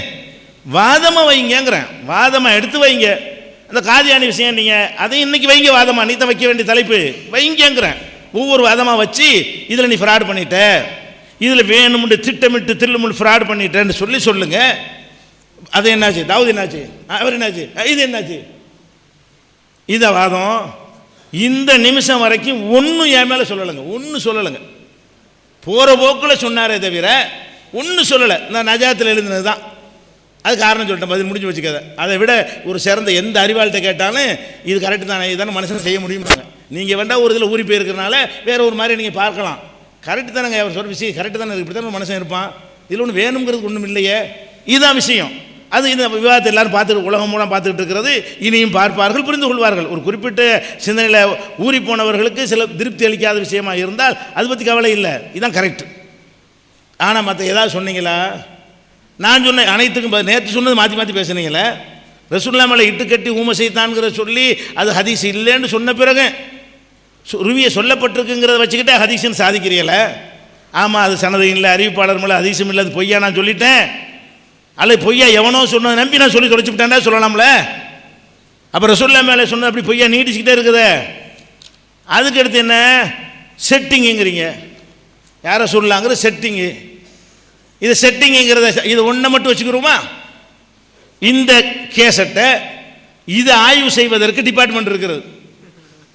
வாதமாக வைங்கிறேன், வாதமாக எடுத்து வைங்க. அந்த காதியானி விஷயம் நீங்கள் அதையும் இன்னைக்கு வைங்க, வாதமாக நீ தான் வைக்க வேண்டிய தலைப்பு வைங்கிறேன். ஒவ்வொரு வாதமாக வச்சு இதில் நீ ஃப்ராட் பண்ணிட்ட, இதில் வேணும்னு திட்டமிட்டு திருளுமுன்னு ஃப்ராட் பண்ணிட்டேன்னு சொல்லுங்க. அது என்னாச்சு? தாவூத் என்னாச்சு? அவர் என்னாச்சு? இது என்னாச்சு? இதை வாதம் இந்த நிமிஷம் வரைக்கும் ஒன்றும் என் மேலே சொல்லலைங்க, ஒன்றும் சொல்லலைங்க. போகிற போக்கில் சொன்னாரே தவிர ஒன்றும் சொல்லலை. நான் நஜாத்தில் எழுதுனது தான், அது காரணம் சொல்லிட்டேன், பதில் முடிஞ்சு வச்சுக்காத. அதை விட ஒரு சிறந்த எந்த அறிவாளிகிட்ட கேட்டாலும் இது கரெக்டு தானே, இதுதானே மனுஷன் செய்ய முடியுமாங்க. நீங்கள் வேண்டாம் ஒரு இதில் ஊறி போயிருக்கிறனால வேற ஒரு மாதிரி நீங்கள் பார்க்கலாம். கரெக்டு தானேங்க, அவர் சொல்கிற விஷயம் கரெக்டு தானே, இப்படி தானே மனுஷன் இருப்பான், இதில் ஒன்று வேணுங்கிறது ஒன்றும் இல்லையே, இதுதான் விஷயம். அது இந்த விவாதத்தை எல்லாரும் பார்த்துட்டு உலகம் மூலம் பார்த்துக்கிட்டு இருக்கிறது. இனியும் பார்ப்பார்கள், புரிந்து கொள்வார்கள். ஒரு குறிப்பிட்ட சிந்தனையில் ஊறி போனவர்களுக்கு சில திருப்தி அளிக்காத விஷயமா இருந்தால் அதை பற்றி கவலை இல்லை, இதுதான் கரெக்டு. ஆனால் மற்ற ஏதாவது சொன்னீங்களா? நான் சொன்ன அனைத்துக்கும் நேற்று சொன்னது மாற்றி மாற்றி பேசுனீங்களே. ரசூலுல்லாஹ் மேலே இட்டு கட்டி ஊமை செய்தான்ங்கிற சொல்லி அது ஹதீஸ் இல்லைன்னு சொன்ன பிறகு ருவியை சொல்லப்பட்டிருக்குங்கிறத வச்சுக்கிட்டே ஹதீஸ்ன்னு சாதிக்கிறீங்கள. ஆமாம், அது சனது இல்லை, அறிவிப்பாளர் மேலே ஹதீஸும் இல்லை, அது பொய்யா நான் சொல்லிட்டேன், அல்லது பொய்யா எவனோ சொன்னதை நம்பி நான் சொல்லி தொலைச்சுக்கிட்டேன்டா சொல்லலாம்ல. அப்போ ரசூலுல்லாஹ் மேலே சொன்னது அப்படி பொய்யா நீடிச்சுக்கிட்டே இருக்குது. அதுக்கு அடுத்து என்ன செட்டிங்குங்கிறீங்க? யாரை சொல்லலாங்கிற செட்டிங்கு, இது செட்டிங்குங்கிறத இது ஒன்றை மட்டும் வச்சுக்கிறோமா? இந்த கேசட்டை இதை ஆய்வு செய்வதற்கு டிபார்ட்மெண்ட் இருக்கிறது,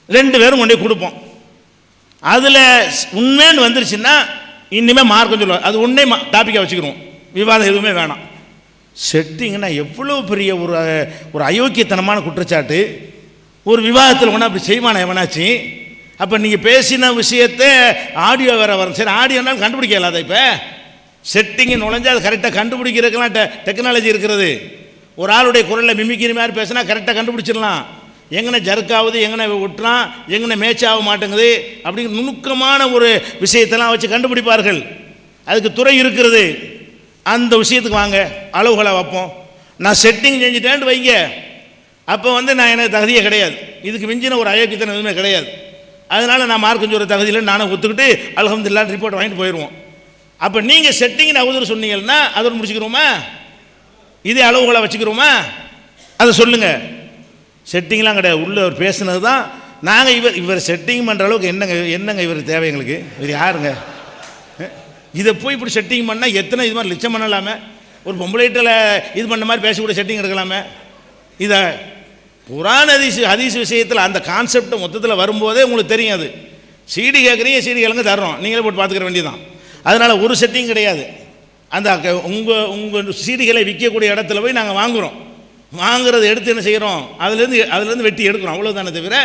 2 பேரும் கொண்டே கொடுப்போம். அதில் உண்மைன்னு வந்துருச்சுன்னா இனிமேல் மார்க்கம் சொல்லுவார், அது உன்னே டாப்பிக்காக வச்சுக்கிறோம், விவாதம் எதுவுமே வேணாம். செட்டிங்னா எவ்வளோ பெரிய ஒரு அயோக்கியத்தனமான குற்றச்சாட்டு. ஒரு விவாதத்தில் ஒன்றா அப்படி செய்வானா எவனாச்சு? அப்போ நீங்கள் பேசின விஷயத்தை ஆடியோ வேறு வரும். சரி, ஆடியோனாலும் கண்டுபிடிக்கல. அதை இப்போ செட்டிங்கு நுழைஞ்சு அது கரெக்டாக கண்டுபிடிக்கிறதுக்கெல்லாம் டெக்னாலஜி இருக்கிறது. ஒரு ஆளுடைய குரலில் மிமிக்கிற மாதிரி பேசினா கரெக்டாக கண்டுபிடிச்சிடலாம். எங்கன ஜர்க்காவது, எங்கன விட்டுறான், எங்கன மேட்ச் ஆக மாட்டேங்குது, அப்படிங்கிற நுணுக்கமான ஒரு விஷயத்தெல்லாம் வச்சு கண்டுபிடிப்பார்கள். அதுக்கு துறை இருக்கிறது. அந்த விஷயத்துக்கு வாங்க, அளவுகளை வைப்போம். நான் செட்டிங் செஞ்சுட்டேன்ட்டு வைங்க, அப்போ நான் எனக்கு தகுதியே கிடையாது, இதுக்கு மிஞ்சின ஒரு அயோக்கியத்தனம் எதுவுமே கிடையாது. அதனால் நான் மார்க்கம் சொல்கிற தகுதியில் நானும் ஒத்துக்கிட்டு அல்ஹம்துலில்லாஹ் ரிப்போர்ட் வாங்கிட்டு போயிடுவோம். அப்போ நீங்கள் செட்டிங்னு அவதூறு சொன்னீங்கன்னா அதோடு முடிச்சுக்கிறோமா? இதே அளவுகளை வச்சுக்கிறோமா? அதை சொல்லுங்கள். செட்டிங்லாம் கிடையாது, உள்ள ஒரு பேசுனது தான். நாங்கள் இவர் செட்டிங் பண்ணுற அளவுக்கு என்னங்க இவர் தேவை எங்களுக்கு? இவர் யாருங்க? இதை போய் இப்படி செட்டிங் பண்ணால் எத்தனை இது மாதிரி லிச்சம் பண்ணலாமே? ஒரு பொம்பளைட்டில் இது பண்ண மாதிரி பேசக்கூட செட்டிங் எடுக்கலாமே? இதை குர்ஆன் ஹதீஸ் விஷயத்தில் அந்த கான்செப்ட் மொத்தத்தில் வரும்போதே உங்களுக்கு தெரியும். அது சிடி கேட்குறீங்க, சிடி கேளுங்க தர்றோம், நீங்களே போட்டு பார்த்துக்கிற வேண்டியதான். அதனால் ஒரு செட்டிங் கிடையாது. அந்த உங்கள் சிடிகளை விற்கக்கூடிய இடத்துல போய் நாங்கள் வாங்குகிறோம், வாங்குறத எடுத்து என்ன செய்கிறோம், அதுலேருந்து வெட்டி எடுக்கிறோம், அவ்வளோதானே தவிர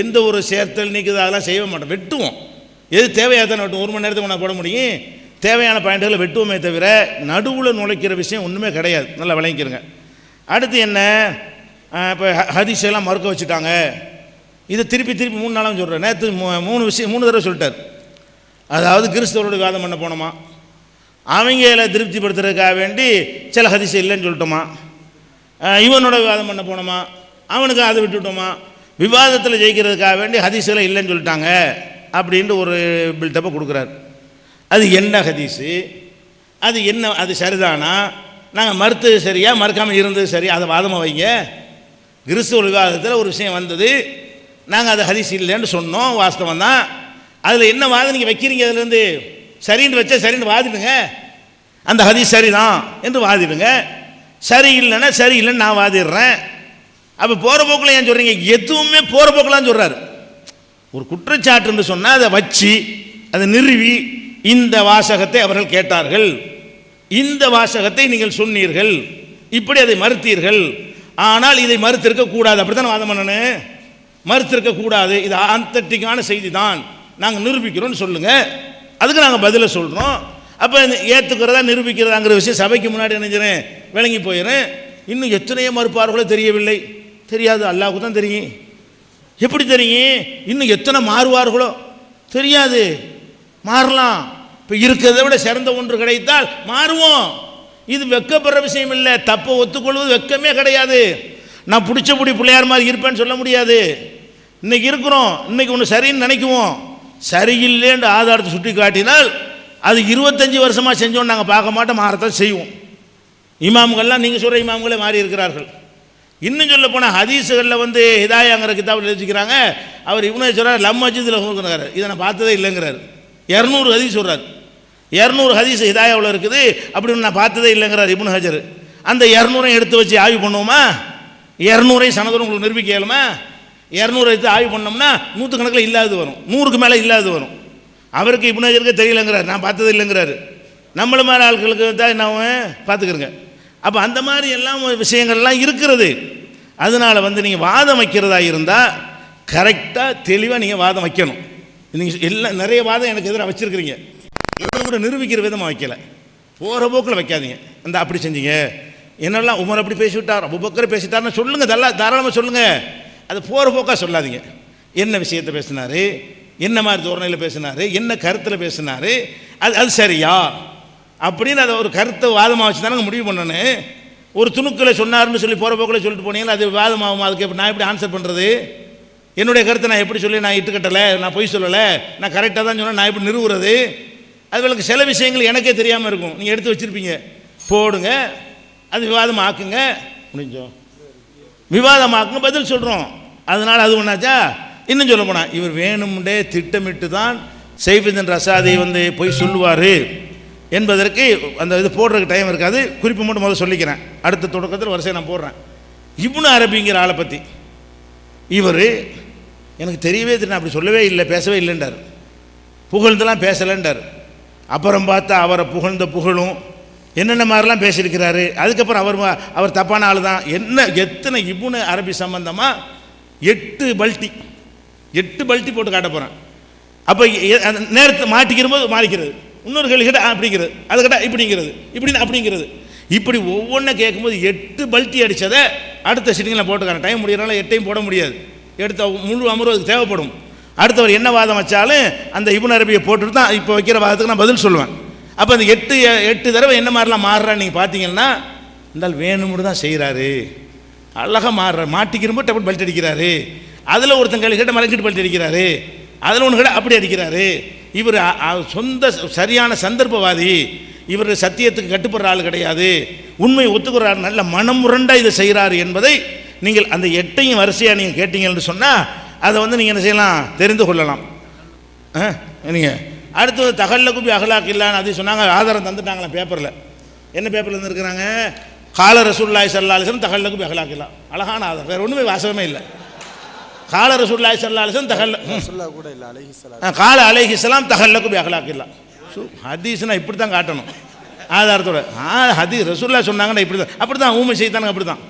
எந்த ஒரு சேர்த்தல் நீக்குது அதெல்லாம் செய்ய மாட்டோம். வெட்டுவோம், எது தேவையாக தானே வெட்டுவோம். 1 மணி நேரத்துக்கு நான் போட முடியும், தேவையான பாயிண்ட்டுகளை வெட்டுவோமே தவிர நடுவில் நுழைக்கிற விஷயம் ஒன்றுமே கிடையாது. நல்லா விளங்கிக்கிறங்க. அடுத்து என்ன, இப்போ ஹதீஸ் எல்லாம் மறுக்க வச்சுட்டாங்க. இதை திருப்பி 3 நாளாக சொல்கிறேன். நேற்று 3 தடவை சொல்லிட்டார். அதாவது கிறிஸ்தவரோட விவாதம் பண்ண போனோமா, அவங்கள திருப்திப்படுத்துறதுக்காக வேண்டி சில ஹதீஸ் இல்லைன்னு சொல்லிட்டோமா, இவனோட விவாதம் பண்ண போனோமா, அவனுக்கு அதை விட்டுட்டோமா, விவாதத்தில் ஜெயிக்கிறதுக்காக வேண்டி ஹதீஸெல்லாம் இல்லைன்னு சொல்லிட்டாங்க அப்படின்ட்டு ஒரு பில்டப்பை கொடுக்குறாரு. அது என்ன ஹதீஸு, அது என்ன, அது சரிதானா, நாங்கள் மறுத்தது சரியா மறுக்காமல் இருந்தது சரி, அதை வாதமாக வைங்க. கிறிஸ்துவ விவாதத்தில் ஒரு விஷயம் வந்தது, நாங்கள் அது ஹதீஸ் இல்லைன்னு சொன்னோம், வாஸ்தவம் தான். அதில் என்ன வாதம் நீங்கள் வைக்கிறீங்க? அதுலேருந்து சரின்னு வச்சா சரின்னு வாதிடுங்க, அந்த ஹதீஸ் சரிதான் என்று வாதிடுங்க. சரி இல்லைன்னா சரி இல்லைன்னு நான் வாதிடுறேன். அப்போ போகிற போக்கில் ஏன் சொல்கிறீங்க? எதுவுமே போகிற போக்கெலாம் சொல்கிறாரு. ஒரு குற்றச்சாட்டுன்னு சொன்னால் அதை வச்சு அதை நிறுவி இந்த வாசகத்தை அவர்கள் கேட்டார்கள், இந்த வாசகத்தை நீங்கள் சொன்னீர்கள், இப்படி அதை மறுத்தீர்கள், ஆனால் இதை மறுத்திருக்க கூடாது, அப்படித்தான் வாதம் பண்ணணும். மறுத்திருக்க கூடாது, இது ஆந்தட்டிக்கான செய்தி தான், நாங்கள் நிரூபிக்கிறோன்னு சொல்லுங்கள், அதுக்கு நாங்கள் பதிலை சொல்கிறோம். அப்போ ஏற்றுக்கிறதா நிரூபிக்கிறதாங்கிற விஷயம் சபைக்கு முன்னாடி நினைஞ்சிறேன் விளங்கி போயிடுறேன். இன்னும் எத்தனையோ மறுப்பார்களோ தெரியவில்லை, தெரியாது, அல்லாஹ்வுக்கு தான் தெரியும். எப்படி தெரியும்? இன்னும் எத்தனை மாறுவார்களோ தெரியாது, மாறலாம். இப்போ இருக்கிறத விட சிறந்த ஒன்று கிடைத்தால் மாறுவோம். இது வெக்கப்படுற விஷயம் இல்லை, தப்பை ஒத்துக்கொள்வது வெக்கமே கிடையாது. நான் பிடிச்சபடி பிள்ளையார் மாதிரி இருப்பேன்னு சொல்ல முடியாது. இன்னைக்கு இருக்கிறோம், இன்னைக்கு ஒன்று சரின்னு நினைக்குவோம், சரியில்லைன்னு ஆதாரத்தை சுட்டி காட்டினால் அது 25 வருஷமாக செஞ்சோன்னு நாங்கள் பார்க்க மாட்டோம், மாறத்தான் செய்வோம். இமாம்கள்லாம் நீங்கள் சொல்கிற இமாம்களே மாறி இருக்கிறார்கள். இன்னும் சொல்ல போனால் ஹதீஸுகளில் வந்து ஹிதாயாங்கிற கிதாபில் எழுதிக்கிறாங்க, அவர் இவனே சொல்கிறார் லம் மஜிதில் இருக்கிறார், இதை நான் பார்த்ததே இல்லைங்கிறார். 200 ஹதீஸ் சொல்கிறார், 200 ஹதீஸ் ஹிதாயாவில் இருக்குது, அப்படின்னு நான் பார்த்ததே இல்லைங்கிறார் இப்னு ஹஜர். அந்த 200 எடுத்து வச்சு ஆய்வு பண்ணுவோமா? 200 சனதும் உங்களுக்கு நிரூபிக்க இயலுமா? 200 எடுத்து ஆய்வு பண்ணோம்னா 100 கணக்கில் இல்லாது வரும், 100க்கு மேலே இல்லாது வரும். அவருக்கு இப்னு ஹஜருக்கு தெரியலங்கிறார், நான் பார்த்தது இல்லைங்கிறாரு. நம்மள மாதிரி ஆட்களுக்கு தான் என்ன பார்த்துக்கிறங்க. அப்போ அந்த மாதிரி எல்லாம் விஷயங்கள்லாம் இருக்கிறது. அதனால் வந்து நீங்கள் வாதம் வைக்கிறதா இருந்தால் கரெக்டாக தெளிவாக நீங்கள் வாதம் வைக்கணும். நீங்கள் எல்லாம் நிறைய வாதம் எனக்கு எதிராக வச்சுருக்கிறீங்க, எவ்வளோ கூட நிரூபிக்கிற விதமாக வைக்கலை, போகிற போக்கில் வைக்காதீங்க. அந்த அப்படி செஞ்சீங்க, என்னெல்லாம் உமர் அப்படி பேசிவிட்டார், அபூபக்கர் பேசிட்டார்னு சொல்லுங்கள், தாராளமாக சொல்லுங்கள். அது போகிற போக்காக சொல்லாதீங்க. என்ன விஷயத்தை பேசினார், என்ன மாதிரி தோரணையில் பேசினார், என்ன கருத்தில் பேசினார், அது சரியா அப்படின்னு அதை ஒரு கருத்தை வாதமாக வச்சு தானே முடிவு பண்ணணும். ஒரு துணுக்கில் சொன்னார்னு சொல்லி போகிற போக்கில் சொல்லிட்டு போனீங்களா, அது வாதமாகும். அதுக்கு நான் எப்படி ஆன்சர் பண்ணுறது? என்னுடைய கருத்தை நான் எப்படி சொல்லி நான் இட்டுக்கட்டலை, நான் பொய் சொல்லலை, நான் கரெக்டாக தான் சொன்னேன், நான் எப்படி நிறுவுறது? அதுகளுக்கு சில விஷயங்கள் எனக்கே தெரியாமல் இருக்கும், நீங்கள் எடுத்து வச்சுருப்பீங்க. போடுங்க, அது விவாதமாக்குங்க, முடிஞ்சோம், விவாதமாக்குங்க, பதில் சொல்கிறோம். அதனால் அது ஒன்றாச்சா? இன்னும் சொல்ல போனால் இவர் வேணும்டே திட்டமிட்டு தான் சைஃபுதீன் ரசாதி வந்து போய் சொல்லுவார் என்பதற்கு அந்த இது போடுறதுக்கு டைம் இருக்காது. குறிப்பு மட்டும் முதல்ல சொல்லிக்கிறேன், அடுத்த தொடக்கத்தில் வரிசையை நான் போடுறேன். இப்னு அரபிங்கிற ஆளை பற்றி இவர் எனக்கு தெரியவே தெரியும், அப்படி சொல்லவே இல்லை, பேசவே இல்லைன்றார், புகழ்ந்தெல்லாம் பேசலைன்றார். அப்புறம் பார்த்தா அவரை புகழ்ந்த புகழும் என்னென்ன மாதிரிலாம் பேசியிருக்கிறாரு. அதுக்கப்புறம் அவர் தப்பான ஆள் தான். எத்தனை இப்னு அரபி சம்பந்தமாக 8 பல்ட்டி போட்டு காட்ட போகிறேன். அப்போ நேரத்தை மாட்டிக்கிற போது மாறிக்கிறது, இன்னொரு கேள்வி கேட்டால் அப்படிங்கிறது, அது கேட்டால் இப்படிங்கிறது, இப்படின்னு அப்படிங்கிறது, இப்படி ஒவ்வொன்றும் கேட்கும்போது 8 பல்ட்டி அடித்ததை அடுத்த சிட்டிங்கில் போட்டுக்கான டைம் முடியறனால 8ஐயும் போட முடியாது, எடுத்த முழு அமர்வு அதுக்கு தேவைப்படும். அடுத்தவர் என்ன வாதம் வச்சாலும் அந்த இப்னு அரபியை போட்டுட்டு தான் இப்போ வைக்கிற வாதத்துக்கு நான் பதில் சொல்லுவேன். அப்போ அந்த 8 தடவை என்ன மாதிரிலாம் மாறுறான்னு நீங்கள் பார்த்தீங்கன்னா, இருந்தால் வேணும்னு தான் செய்கிறாரு, அழகாக மாறுறாரு, மாட்டிக்கிறப்போ டப்பு பல்ட்டி அடிக்கிறாரு, அதில் ஒருத்தன் கேள்வி கேட்ட மலைக்கிட்டு பல்ட்டி அடிக்கிறாரு, அதில் ஒன்று கேட்ட அப்படி அடிக்கிறாரு. இவர் சொந்த சரியான சந்தர்ப்பவாதி, இவர் சத்தியத்துக்கு கட்டுப்படுற ஆள் கிடையாது, உண்மையை ஒத்துக்கிறார், நல்ல மனமுரண்டாக இதை செய்கிறாரு என்பதை நீங்கள் அந்த 8ஐயும் வரிசையாக நீங்கள் கேட்டீங்கன்னு சொன்னால் அதை வந்து நீங்கள் என்ன செய்யலாம், தெரிந்து கொள்ளலாம். நீங்கள் அடுத்தது தகல்லகுபி அகலாக் இல்லான்னு அது சொன்னாங்க, ஆதாரம் தந்துட்டாங்களாம் பேப்பரில். என்ன பேப்பரில் இருந்துருக்குறாங்க? கால ரசூலுல்லாஹி ஸல்லல்லாஹு அலைஹி வஸல்லம் தகல்லகுபி அகலாக் இல்லா, அழகான ஆதாரம், வேறு ஒன்றுமே வாசகமே இல்லை. கால ரசூலுல்லாஹி ஸல்லல்லாஹு அலைஹி வஸல்லம் கால அலைஹிஸ்ஸலாம் தகல்லகுபி அகலாக் இல்லா. ஹதீஸ்னா இப்படி தான் காட்டணும் ஆதாரத்தோட. ஹதீஸ் ரசூலுல்லாஹ் சொன்னாங்கன்னா இப்படி தான், அப்படி தான் ஊமை செய்தானுங்க, அப்படி தான்.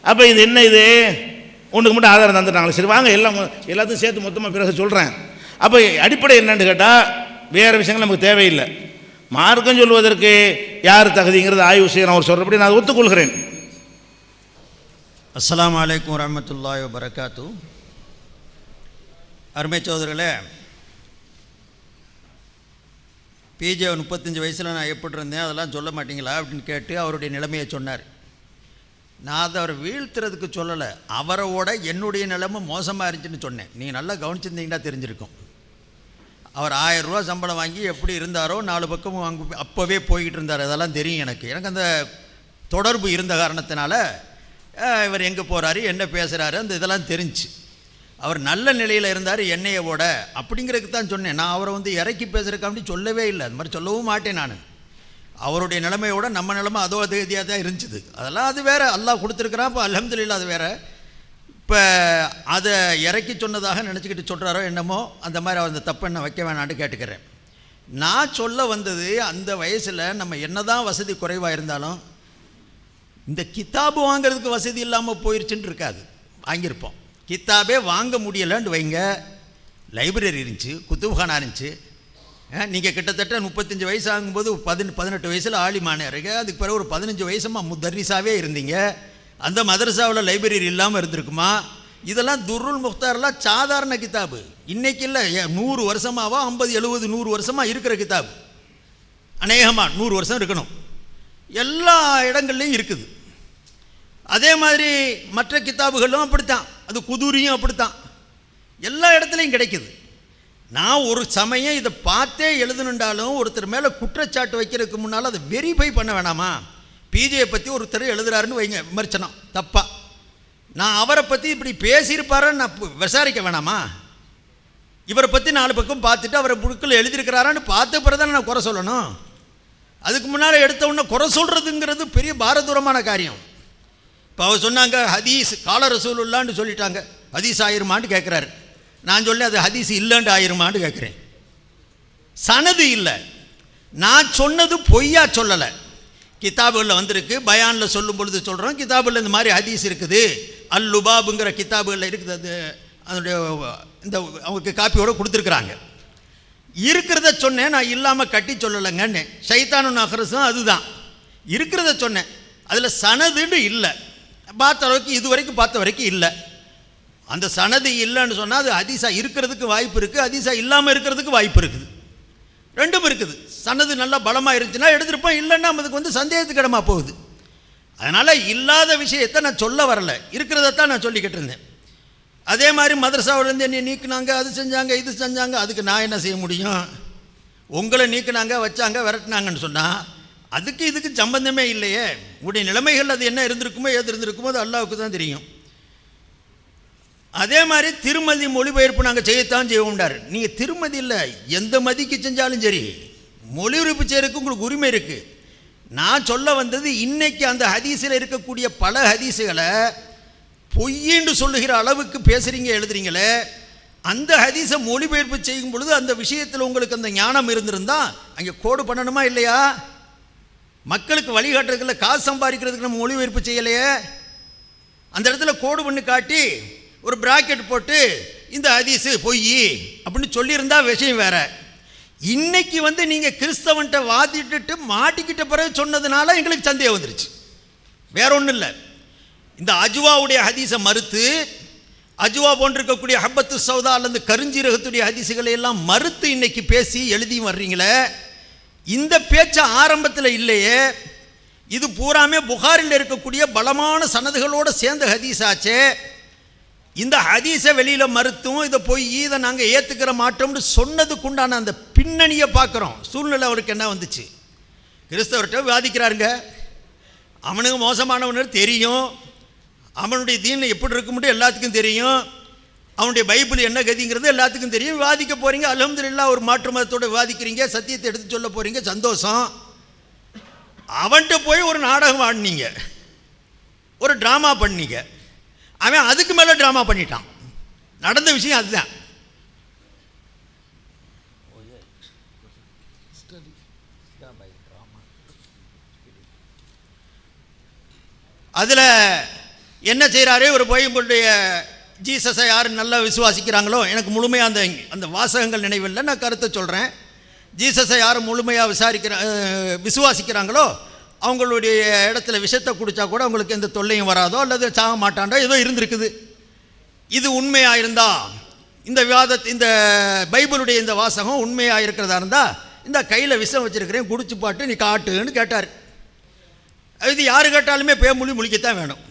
அப்போ இது என்ன, இது ஒன்றுக்கு மட்டும் ஆதாரம் தந்துட்டாங்களே, சரி வாங்க எல்லாத்தையும் சேர்த்து மொத்தமாக பிறகு சொல்கிறேன். அப்போ அடிப்படை என்னன்னு கேட்டால் வேறு விஷயங்கள் நமக்கு தேவையில்லை. மார்க்கம் சொல்வதற்கு யார் தகுதிங்கிறது ஆய்வு செய்யணும், அவர் சொல்கிறபடி நான் ஒத்துக்கொள்கிறேன். அஸ்ஸலாமு அலைக்கும் வரஹ்மத்துல்லாஹி வபரகாத்து. அருமை சோதரர்களே, பிஜே 35 வயசில் நான் எப்படி இருந்தேன் அதெல்லாம் சொல்ல மாட்டீங்களா அப்படின்னு கேட்டு அவருடைய நிலைமையை சொன்னார். நான் அதை அவர் வீழ்த்துறதுக்கு சொல்லலை, அவரோட என்னுடைய நிலைமை மோசமாக இருந்துச்சுன்னு சொன்னேன். நீங்கள் நல்லா கவனிச்சிருந்தீங்கன்னா தெரிஞ்சிருக்கும். அவர் 1000 ரூபா சம்பளம் வாங்கி எப்படி இருந்தாரோ 4 பக்கமும் அங்கே அப்போவே போய்கிட்டு இருந்தார், அதெல்லாம் தெரியும் எனக்கு அந்த தொடர்பு இருந்த காரணத்தினால இவர் எங்கே போகிறாரு என்ன பேசுகிறாரு அந்த இதெல்லாம் தெரிஞ்சு. அவர் நல்ல நிலையில் இருந்தார் என்னையோட அப்படிங்கிறதுக்கு தான் சொன்னேன். நான் அவரை வந்து இறக்கி பேசுகிறக்காண்டி சொல்லவே இல்லை, அது மாதிரி சொல்லவும் மாட்டேன். நான் அவருடைய நிலைமையோட நம்ம நிலைமை அதோ அதிகதியாக தான் இருந்துச்சு. அதெல்லாம் அது வேறு, அல்லாஹ் கொடுத்துருக்குறான், இப்போ அல்ஹம்துலில்லாஹ் அது வேறு. இப்போ அதை இறக்கி சொன்னதாக நினச்சிக்கிட்டு சொல்கிறாரோ என்னமோ, அந்த மாதிரி அந்த தப்பை என்ன வைக்க வேணான்னு கேட்டுக்கிறேன். நான் சொல்ல வந்தது, அந்த வயசில் நம்ம என்ன தான் வசதி குறைவாக இருந்தாலும் இந்த கித்தாபு வாங்கிறதுக்கு வசதி இல்லாமல் போயிடுச்சுன்னு இருக்காது, வாங்கியிருப்போம். கித்தாபே வாங்க முடியலைன்னு வைங்க, லைப்ரரி இருந்துச்சு, குத்துப்கானா இருந்துச்சு. நீங்கள் கிட்டத்தட்ட 35 வயசு ஆகும்போது 18 வயசில் ஆலிமானேருங்க, அதுக்கு பிறகு ஒரு 15 வயசுமா முதர்ரிஸாகவே இருந்தீங்க. அந்த மதரசாவில் லைப்ரரி இல்லாமல் இருந்திருக்குமா? இதெல்லாம் துர்ருல் முக்தார்லாம் சாதாரண கித்தாபு, இன்றைக்கி இல்லை, 100 வருஷமாவோ 50 70 100 வருஷமாக இருக்கிற கித்தாபு, அநேகமாக 100 வருஷம் இருக்கணும், எல்லா இடங்கள்லையும் இருக்குது. அதே மாதிரி மற்ற கித்தாபுகளும் அப்படித்தான், அது குதூரியும் அப்படித்தான், எல்லா இடத்துலையும் கிடைக்குது. நான் ஒரு சமயம் இதை பார்த்தே எழுதணுண்டாலும் ஒருத்தர் மேலே குற்றச்சாட்டு வைக்கிறதுக்கு முன்னால் அதை வெரிஃபை பண்ண வேணாமா? பிஜேயை பற்றி ஒருத்தர் எழுதுறாருன்னு வைங்க, விமர்சனம் தப்பா, நான் அவரை பற்றி இப்படி பேசியிருப்பாரான்னு நான் விசாரிக்க வேணாமா? இவரை பற்றி 4 பக்கம் பார்த்துட்டு அவரை புக்கில் எழுதியிருக்கிறாரான்னு பார்த்த பிறகு தானே நான் குறை சொல்லணும். அதுக்கு முன்னால் எடுத்த உடனே குறை சொல்கிறதுங்கிறது பெரிய பாரதூரமான காரியம். இப்போ அவர் சொன்னாங்க ஹதீஸ் கால ரசூலுல்லான்னு சொல்லிட்டாங்க, ஹதீஸ் ஆயிருமான்னு கேட்குறாரு. நான் சொல்ல அது ஹதீஸ் இல்லைன்னு ஆயிருமான்னு கேட்குறேன். சனது இல்லை, நான் சொன்னது பொய்யா சொல்லலை. கிதாபுகளில் வந்திருக்கு, பயானில் சொல்லும் பொழுது சொல்கிறோம், கிதாபுகளில் இந்த மாதிரி ஹதீஸ் இருக்குது, அல் லுபாபுங்கிற கிதாபுகளில் இருக்குது. அது அதனுடைய இந்த அவங்களுக்கு காப்பியோடு கொடுத்துருக்குறாங்க. இருக்கிறத சொன்னேன், நான் இல்லாமல் கட்டி சொல்லலைங்கன்னு. ஷைத்தானு நகரசும் அதுதான், இருக்கிறத சொன்னேன், அதில் சனதுன்னு இல்லை. பார்த்த அளவுக்கு இது வரைக்கும் பார்த்த வரைக்கும் இல்லை. அந்த சனது இல்லைன்னு சொன்னால் அது ஹதீஸா இருக்கிறதுக்கு வாய்ப்பு இருக்குது, ஹதீஸா இல்லாமல் இருக்கிறதுக்கு வாய்ப்பு இருக்குது, ரெண்டும் இருக்குது. சனது நல்லா பலமாக இருந்துச்சுன்னா எடுத்துருப்போம், இல்லைன்னா அதுக்கு வந்து சந்தேகத்துக்கு இடமா போகுது. அதனால் இல்லாத விஷயத்தை நான் சொல்ல வரலை, இருக்கிறதத்தான் நான் சொல்லிக்கிட்டு இருந்தேன். அதே மாதிரி மதரசாவிலேருந்து என்னை நீக்கினாங்க, அது செஞ்சாங்க, இது செஞ்சாங்க, அதுக்கு நான் என்ன செய்ய முடியும்? உங்களை நீக்கினாங்க, வச்சாங்க, விரட்டினாங்கன்னு சொன்னால் அதுக்கு இதுக்கு சம்பந்தமே இல்லையே. உங்களுடைய நிலைமைகள் அது என்ன இருந்திருக்குமோ ஏது இருந்திருக்குமோ அது அல்லாவுக்கு தான் தெரியும். அதே மாதிரி திருமதி மொழிபெயர்ப்பு நாங்கள் செய்யத்தான் செய்வோம்டார். நீங்கள் திருமதி இல்லை, எந்த மதிக்கு செஞ்சாலும் சரி மொழிபெயர்ப்பு செய்யறதுக்கு உங்களுக்கு உரிமை இருக்குது. நான் சொல்ல வந்தது, இன்னைக்கு அந்த ஹதீஸில் இருக்கக்கூடிய பல ஹதீஸுகளை பொய்யின்னு சொல்லுகிற அளவுக்கு பேசுகிறீங்க, எழுதுறீங்களே, அந்த ஹதீஸை மொழிபெயர்ப்பு செய்யும் பொழுது அந்த விஷயத்தில் உங்களுக்கு அந்த ஞானம் இருந்திருந்தால் அங்கே கோடு பண்ணணுமா இல்லையா? மக்களுக்கு வழிகாட்டுறதுக்குள்ள காசு சம்பாதிக்கிறதுக்கு நம்ம மொழிபெயர்ப்பு செய்யலையே. அந்த இடத்துல கோடு பண்ணி காட்டி ஒரு பிராக்கெட் போட்டு இந்த ஹதீஸு பொய் அப்படின்னு சொல்லியிருந்தா விஷயம் வேற. இன்னைக்கு வந்து நீங்கள் கிறிஸ்தவன்ட்ட வாதிட்டு மாட்டிக்கிட்ட பிறகு சொன்னதுனால எங்களுக்கு சந்தேகம் வந்துருச்சு, வேற ஒன்றும் இல்லை. இந்த அஜுவாவுடைய ஹதீஸை மறுத்து, அஜுவா போன்றிருக்கக்கூடிய ஹப்பத்து சௌதா அல்லது கருஞ்சீரகத்துடைய ஹதீஸுகளை எல்லாம் மறுத்து இன்னைக்கு பேசி எழுதியும் வர்றீங்களே, இந்த பேச்சை ஆரம்பத்தில் இல்லையே. இது பூராமே புகாரில் இருக்கக்கூடிய பலமான சனதுகளோடு சேர்ந்த ஹதீஸாச்சே. இந்த ஹதீஸை வெளியில் மறுத்தும் இதை போய் இதை நாங்கள் ஏற்றுக்கிற மாட்டோம்னு சொன்னதுக்குண்டான அந்த பின்னணியை பார்க்குறோம். சூழ்நிலை அவருக்கு என்ன வந்துச்சு? கிறிஸ்தவர்கிட்ட விவாதிக்கிறாருங்க, அவனுக்கு மோசமானவனு தெரியும், அவனுடைய தீன் எப்படி இருக்க முடியும் எல்லாத்துக்கும் தெரியும், அவனுடைய பைபிள் என்ன கதிங்கிறது எல்லாத்துக்கும் தெரியும். விவாதிக்க போகிறீங்க, அல்ஹம்துலில்லாஹ் ஒரு மாற்று மதத்தோடு விவாதிக்கிறீங்க, சத்தியத்தை எடுத்து சொல்ல போகிறீங்க, சந்தோஷம். அவன்கிட்ட போய் ஒரு நாடகம் ஆடினீங்க, ஒரு ட்ராமா பண்ணீங்க, அவன் அதுக்கு மேலே ட்ராமா பண்ணிட்டான். நடந்த விஷயம் அதுதான். அதில் என்ன செய்கிறாரு? ஒரு போய் உங்களுடைய ஜீசஸை யார் நல்லா விசுவாசிக்கிறாங்களோ, எனக்கு முழுமையாக அந்த வாசகங்கள் நினைவில்லை, நான் கருத்தை சொல்கிறேன். ஜீசஸை யார் முழுமையாக விசுவாசிக்கிறாங்களோ அவங்களுடைய இடத்துல விஷத்தை குடித்தா கூட அவங்களுக்கு எந்த தொல்லையும் வராதோ அல்லது சாக மாட்டாண்டோ ஏதோ இருந்திருக்குது. இது உண்மையாக இருந்தால் இந்த இந்த பைபிளுடைய இந்த வாசகம் உண்மையாக இருக்கிறதா இருந்தால் இந்த கையில் விஷம் வச்சுருக்கிறேன், குடிச்சு பாட்டு நீ காட்டுன்னு கேட்டார். இது யார் கேட்டாலுமே முழிக்கத்தான் வேணும்.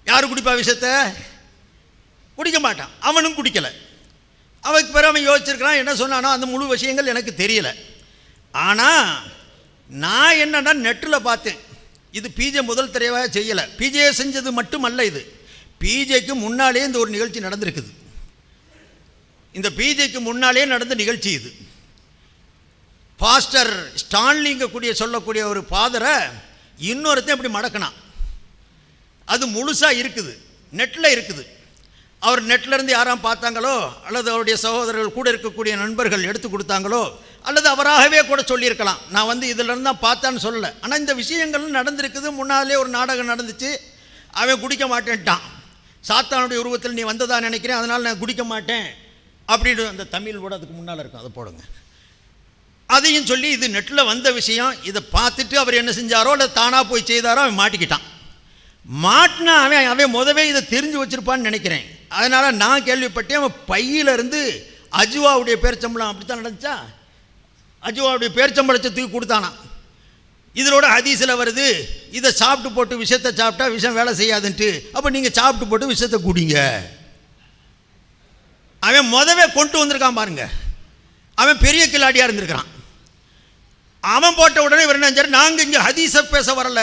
யார் குடிப்பா விஷத்தை? குடிக்க மாட்டான், அவனும் குடிக்கலை. அவனுக்கு பிறகு அவன் யோசிச்சிருக்கிறான், என்ன சொன்னானோ அந்த முழு விஷயங்கள் எனக்கு தெரியல. ஆனால் நான் என்னன்னா நெட்டில் பார்த்தேன், இது பிஜே முதல் தடவையாக செய்யலை, பிஜே செஞ்சது மட்டுமல்ல, இது பிஜேக்கு முன்னாலே இந்த ஒரு நிகழ்ச்சி நடந்திருக்குது. இந்த பிஜேக்கு முன்னாலே நடந்த நிகழ்ச்சி இது. பாஸ்டர் ஸ்டான்லிங்க கூடிய சொல்லக்கூடிய ஒரு ஃபாதரை இன்னொருத்தையும் இப்படி மடக்கினான். அது முழுசாக இருக்குது, நெட்டில் இருக்குது. அவர் நெட்லேருந்து யாராம் பார்த்தாங்களோ அல்லது அவருடைய சகோதரர்கள் கூட இருக்கக்கூடிய நண்பர்கள் எடுத்து கொடுத்தாங்களோ அல்லது அவராகவே கூட சொல்லியிருக்கலாம். நான் வந்து இதிலேருந்து தான் பார்த்தான்னு சொல்லலை. ஆனால் இந்த விஷயங்கள் நடந்திருக்குது. முன்னாலே ஒரு நாடகம் நடந்துச்சு, அவன் குடிக்க மாட்டேன்ட்டான். சாத்தானுடைய உருவத்தில் நீ வந்ததா நினைக்கிறேன், அதனால் நான் குடிக்க மாட்டேன் அப்படின்னு அந்த தமிழ் கூட அதுக்கு முன்னால் இருக்கும், அதை போடுங்க. அதையும் சொல்லி இது நெட்டில் வந்த விஷயம். இதை பார்த்துட்டு அவர் என்ன செஞ்சாரோ அல்லது தானாக போய் செய்தாரோ அவன் மாட்டிக்கிட்டான். மாட்டினா அவன் முதவே இதை தெரிஞ்சு வச்சுருப்பான்னு நினைக்கிறேன். அதனால் நான் கேள்விப்பட்டேன், அவன் பையிலிருந்து அஜுவாவுடைய பேரிச்சம்பளம் அப்படித்தான் நடந்துச்சா, அஜுவாவுடைய பேரிச்சம்பளத்தை தூக்கி கொடுத்தானா. இதோட ஹதீஸில் வருது, இதை சாப்பிட்டு போட்டு விஷத்தை சாப்பிட்டா விஷம் வேலை செய்யாதுன்ட்டு, அப்போ நீங்கள் சாப்பிட்டு போட்டு விஷத்தை குடிங்க. அவன் முதவே கொண்டு வந்திருக்கான் பாருங்க. அவன் பெரிய கில்லாடியாக இருந்திருக்கிறான். அவன் போட்ட உடனே இவர் என்ன, நாங்கள் இங்கே ஹதீஸை பேச வரல,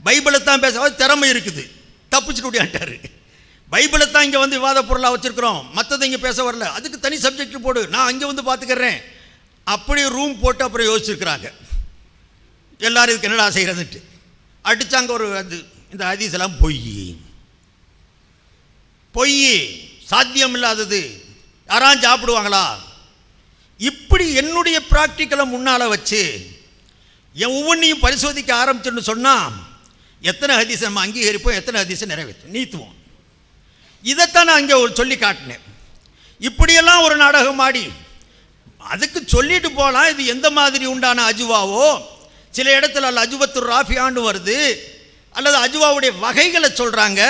பைபிளை தான் பேச திறமை இருக்குது, தப்பிச்சுட்டு ஓடியாண்டாரு. பைபிளை தான் இங்கே வந்து விவாத பொருளாக வச்சுருக்கிறோம், மற்றதை இங்கே பேச வரல, அதுக்கு தனி சப்ஜெக்ட் போடு, நான் அங்கே வந்து பார்த்துக்கிறேன். அப்படி ரூம் போட்டு அப்புறம் யோசிச்சுருக்கிறாங்க எல்லாரும் இதுக்கு என்னடா செய்கிறதுன்ட்டு. அடித்தாங்க ஒரு அது இந்த ஹதீஸ் எல்லாம் பொய், சாத்தியம் இல்லாதது, யாராம் சாப்பிடுவாங்களா? இப்படி என்னுடைய ப்ராக்டிக்கலை முன்னால் வச்சு என் ஒவ்வொன்றையும் பரிசோதிக்க ஆரம்பிச்சுன்னு சொன்னால் எத்தனை ஹதீஸை நம்ம அங்கீகரிப்போம், எத்தனை ஹதீஸை நிறைவேற்றுவோம், நீத்துவோம். இதைத்தான் நான் அங்கே சொல்லி காட்டினேன். இப்படியெல்லாம் ஒரு நாடகம் ஆடி அதுக்கு சொல்லிட்டு போகலாம். இது எந்த மாதிரி உண்டான அஜுவாவோ, சில இடத்துல அல்ல அஜுவத்து ராஃபியான்னு வருது, அல்லது அஜுவாவுடைய வகைகளை சொல்கிறாங்க.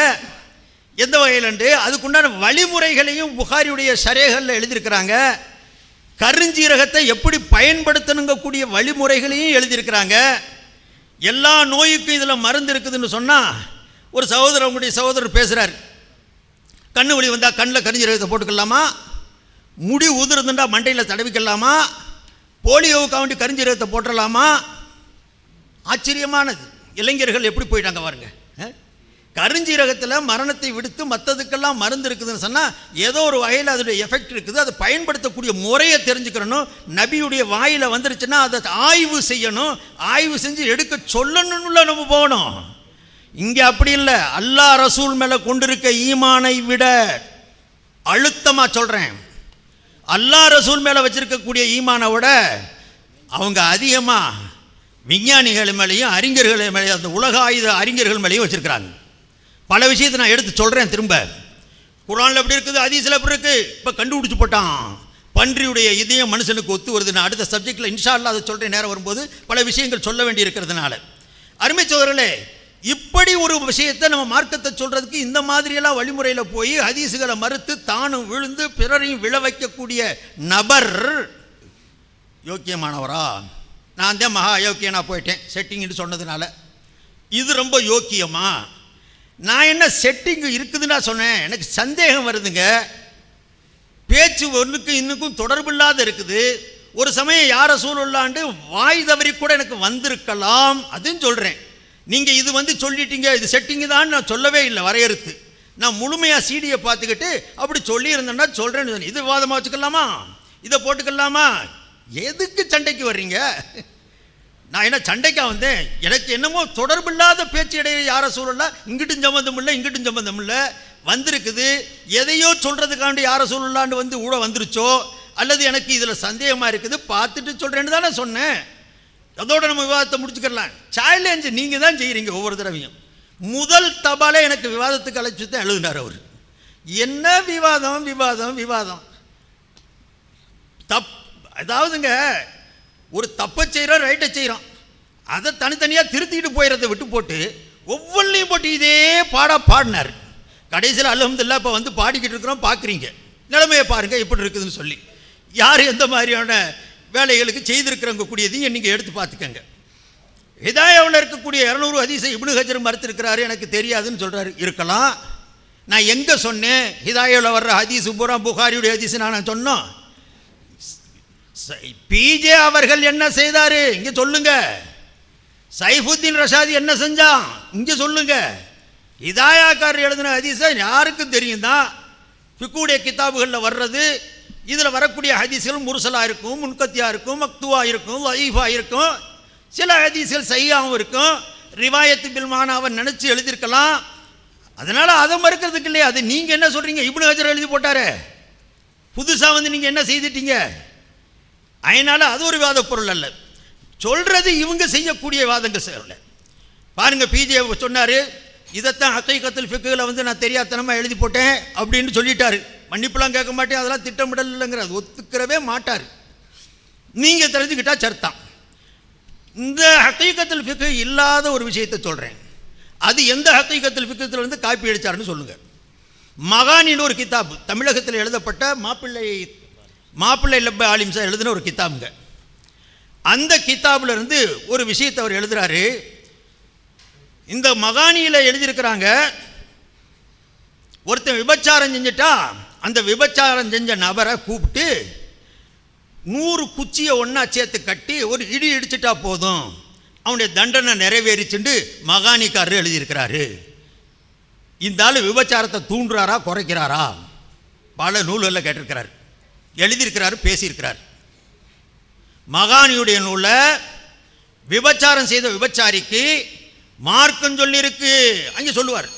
எந்த வகையிலண்டு அதுக்குண்டான வழிமுறைகளையும் புகாரியுடைய ஷரேகளில் எழுதியிருக்கிறாங்க. கருஞ்சீரகத்தை எப்படி பயன்படுத்தணுங்க கூடிய வழிமுறைகளையும் எழுதியிருக்கிறாங்க. எல்லா நோய்க்கும் இதில் மருந்து இருக்குதுன்னு சொன்னால், ஒரு சகோதரர் உங்களுடைய சகோதரர் பேசுகிறார், கண்ணு வலி வந்தால் கண்ணில் கருஞ்சீரகத்தை போட்டுக்கலாமா, முடி உதிர்ந்துட்டா மண்டையில் தடவிக்கலாமா, போலியோவுக்காக வேண்டி கருஞ்சீரகத்தை போட்டுடலாமா? ஆச்சரியமானது. இளைஞர்கள் எப்படி போயிட்டாங்க பாருங்க. கருஞ்சீரகத்தில் மரணத்தை விடுத்து மற்றதுக்கெல்லாம் மருந்து இருக்குதுன்னு சொன்னால் ஏதோ ஒரு வகையில் அதோடைய எஃபெக்ட் இருக்குது, அதை பயன்படுத்தக்கூடிய முறையை தெரிஞ்சுக்கிறணும். நபியுடைய வாயில் வந்துருச்சுன்னா அதை ஆய்வு செய்யணும், ஆய்வு செஞ்சு எடுக்க சொல்லணும்ல நம்ம போகணும். இங்கே அப்படி இல்லை. அல்லாஹ் ரசூல் மேலே கொண்டிருக்க ஈமானை விட அழுத்தமாக சொல்கிறேன், அல்லாஹ் ரசூல் மேலே வச்சிருக்கக்கூடிய ஈமானை விட அவங்க அதிகமாக விஞ்ஞானிகள் மேலேயும் அறிஞர்கள் மேலேயும், அந்த உலக ஆயுத அறிஞர்கள் மேலேயும் வச்சுருக்கிறாங்க. பல விஷயத்தை நான் எடுத்து சொல்கிறேன். திரும்ப குர்ஆனில் எப்படி இருக்குது, ஹதீஸில் எப்படி இருக்குது, இப்போ கண்டுபிடிச்சி போட்டான். பன்றியுடைய இதயம் மனுஷனுக்கு ஒத்து வருது. நான் அடுத்த சப்ஜெக்டில் இன்ஷா அல்லாஹ் அதை சொல்கிறேன், நேரம் வரும்போது பல விஷயங்கள் சொல்ல வேண்டி இருக்கிறதுனால. அருமை சோதரர்களே, இப்படி ஒரு விஷயத்தை நம்ம மார்க்கத்தை சொல்கிறதுக்கு இந்த மாதிரியெல்லாம் வழிமுறையில் போய் ஹதீஸுகளை மறுத்து தானும் விழுந்து பிறரையும் விழ வைக்கக்கூடிய நபர் யோக்கியமானவரா? நான் தான் மகா அயோக்கியனாக போயிட்டேன் செட்டிங்னு சொன்னதுனால. இது ரொம்ப யோக்கியமா? நான் என்ன செட்டிங் இருக்குதுன்னா சொன்னேன். எனக்கு சந்தேகம் வருதுங்க. பேச்சு ஒன்றுக்கும் இன்னுக்கும் தொடர்பில்லாத இருக்குது. ஒரு சமயம் யார சூழலாண்டு வாய் தவறி கூட எனக்கு வந்திருக்கலாம், அதுவும் சொல்கிறேன். நீங்கள் இது வந்து சொல்லிட்டீங்க, இது செட்டிங்கு தான் நான் சொல்லவே இல்லை வரையறுத்து. நான் முழுமையாக சீடியை பார்த்துக்கிட்டு அப்படி சொல்லியிருந்தேன்னா சொல்கிறேன்னு. இது விவாதமாக வச்சுக்கலாமா, இதை போட்டுக்கலாமா? எதுக்கு சண்டைக்கு வர்றீங்க? நான் என்ன சண்டைக்காக வந்தேன்? எனக்கு என்னமோ தொடர்பில்லாத பேச்சு இடையே யார சூழலாம், இங்கிட்டும் சம்பந்தம் இல்லை இங்கிட்டும் சம்பந்தம் இல்லை வந்திருக்குது. எதையோ சொல்கிறதுக்காண்டி யார சூழலாண்டு வந்து கூட வந்துருச்சோ, அல்லது எனக்கு இதில் சந்தேகமாக இருக்குது பார்த்துட்டு சொல்கிறேன்னு தானே சொன்னேன். அதோட நம்ம விவாதத்தை முடிச்சுக்கலாம். சேலஞ்சு நீங்கள் தான் செய்கிறீங்க ஒவ்வொரு தடவையும். முதல் தபாலே எனக்கு விவாதத்துக்கு அழைச்சி தான் எழுதினார் அவர். என்ன விவாதம் விவாதம் விவாதம் அதாவதுங்க, ஒரு தப்பை செய்கிறோம் ரைட்டை செய்கிறோம், அதை தனித்தனியாக திருத்திட்டு போயிடறதை விட்டு போட்டு ஒவ்வொன்றையும் போட்டு இதே பாடினார். கடைசியில் அல்ஹம்துலில்லாஹ் இப்போ வந்து பாடிக்கிட்டு இருக்கிறோம், பார்க்குறீங்க நிலைமையை பாருங்கள் எப்படி இருக்குதுன்னு சொல்லி. யார் எந்த மாதிரியான வேலைகளுக்கு செய்திருக்கிறவங்க கூடியதையும் நீங்கள் எடுத்து பார்த்துக்கங்க. ஹிதாயாவில் இருக்கக்கூடிய 200 ஹதீஸை இப்னு ஹஜர் மறுத்திருக்கிறாரு, எனக்கு தெரியாதுன்னு சொல்கிறாரு. இருக்கலாம். நான் எங்கே சொன்னேன் ஹிதாயாவில் வர்ற ஹதீஸ் பூரா புகாரியுடைய ஹதீஸ் நான் சொன்னோம்? பிஜே அவர்கள் என்ன செய்தாரு இங்க சொல்லுங்க. சைஃபுத்தீன் ரஷாதி என்ன செஞ்சான் இங்க சொல்லுங்க. ஹிதாயாக்காரர் எழுதின ஹதீஸை யாருக்கும் தெரியும் தான். ஃபிக்குடைய கிதாபுகளில் வர்றது, இதில் வரக்கூடிய ஹதீஸ்கள் முர்சலாக இருக்கும், முன்கத்தியாக இருக்கும், மக்துவா இருக்கும், வஈஃபா இருக்கும், சில ஹதீஸ்கள் சஹீஹாவும் இருக்கும். ரிவாயத்து பில்மானாவை நினச்சி எழுதியிருக்கலாம். அதனால் அதை மறுக்கிறதுக்கு இல்லையா? அது நீங்கள் என்ன சொல்கிறீங்க? இப்னு ஹஜர் எழுதி போட்டாரு, புதுசாக வந்து நீங்கள் என்ன செய்துட்டீங்க? அதனால் அது ஒரு விவாத பொருள் அல்ல. சொல்கிறது இவங்க செய்யக்கூடிய வாதங்கள் செய்யல. பாருங்கள், பிஜே சொன்னார், இதைத்தான் ஹக்கீகத்துல் ஃபிக்ஹில் வந்து நான் தெரியாதனமாக எழுதி போட்டேன் அப்படின்னு சொல்லிட்டாரு. மன்னிப்புலாம் கேட்க மாட்டேன், அதெல்லாம் திட்டமிடல் இல்லைங்கிறது ஒத்துக்கிறவே மாட்டார். நீங்கள் தெரிஞ்சுக்கிட்டா சர்த்தான். இந்த ஹக்கீகத்துல் ஃபிக்ஹ் இல்லாத ஒரு விஷயத்தை சொல்கிறேன். அது எந்த ஹக்கீகத்துல் ஃபிக்ஹில் வந்து காப்பி அடித்தாருன்னு சொல்லுங்கள். மகானின்னு ஒரு கிதாப் தமிழகத்தில் எழுதப்பட்ட மாப்பிள்ளை லப்ப ஆலிம் சார் எழுதின ஒரு கிதாபுங்க. அந்த கிதாபில் இருந்து ஒரு விஷயத்தை அவர் எழுதுகிறாரு. இந்த மகானியில் எழுதியிருக்கிறாங்க, ஒருத்தன் விபச்சாரம் செஞ்சிட்டா அந்த விபச்சாரம் செஞ்ச நபரை கூப்பிட்டு 100 குச்சியை ஒன்றா சேர்த்து கட்டி ஒரு இடி இடிச்சிட்டா போதும், அவனுடைய தண்டனை நிறைவேறிச்சுண்டு மகானிக்காரர் எழுதியிருக்கிறாரு. இந்த ஆள் விபச்சாரத்தை தூண்டுறாரா குறைக்கிறாரா? பல நூல்களில் கேட்டிருக்கிறார், எழுதியிருக்கிறாரு, பேசியிருக்கிறார். மகானியுடைய நூலில் விபச்சாரம் செய்த விபச்சாரிக்கு மார்க்கம் சொல்லியிருக்கு, அங்கே சொல்லுவார்.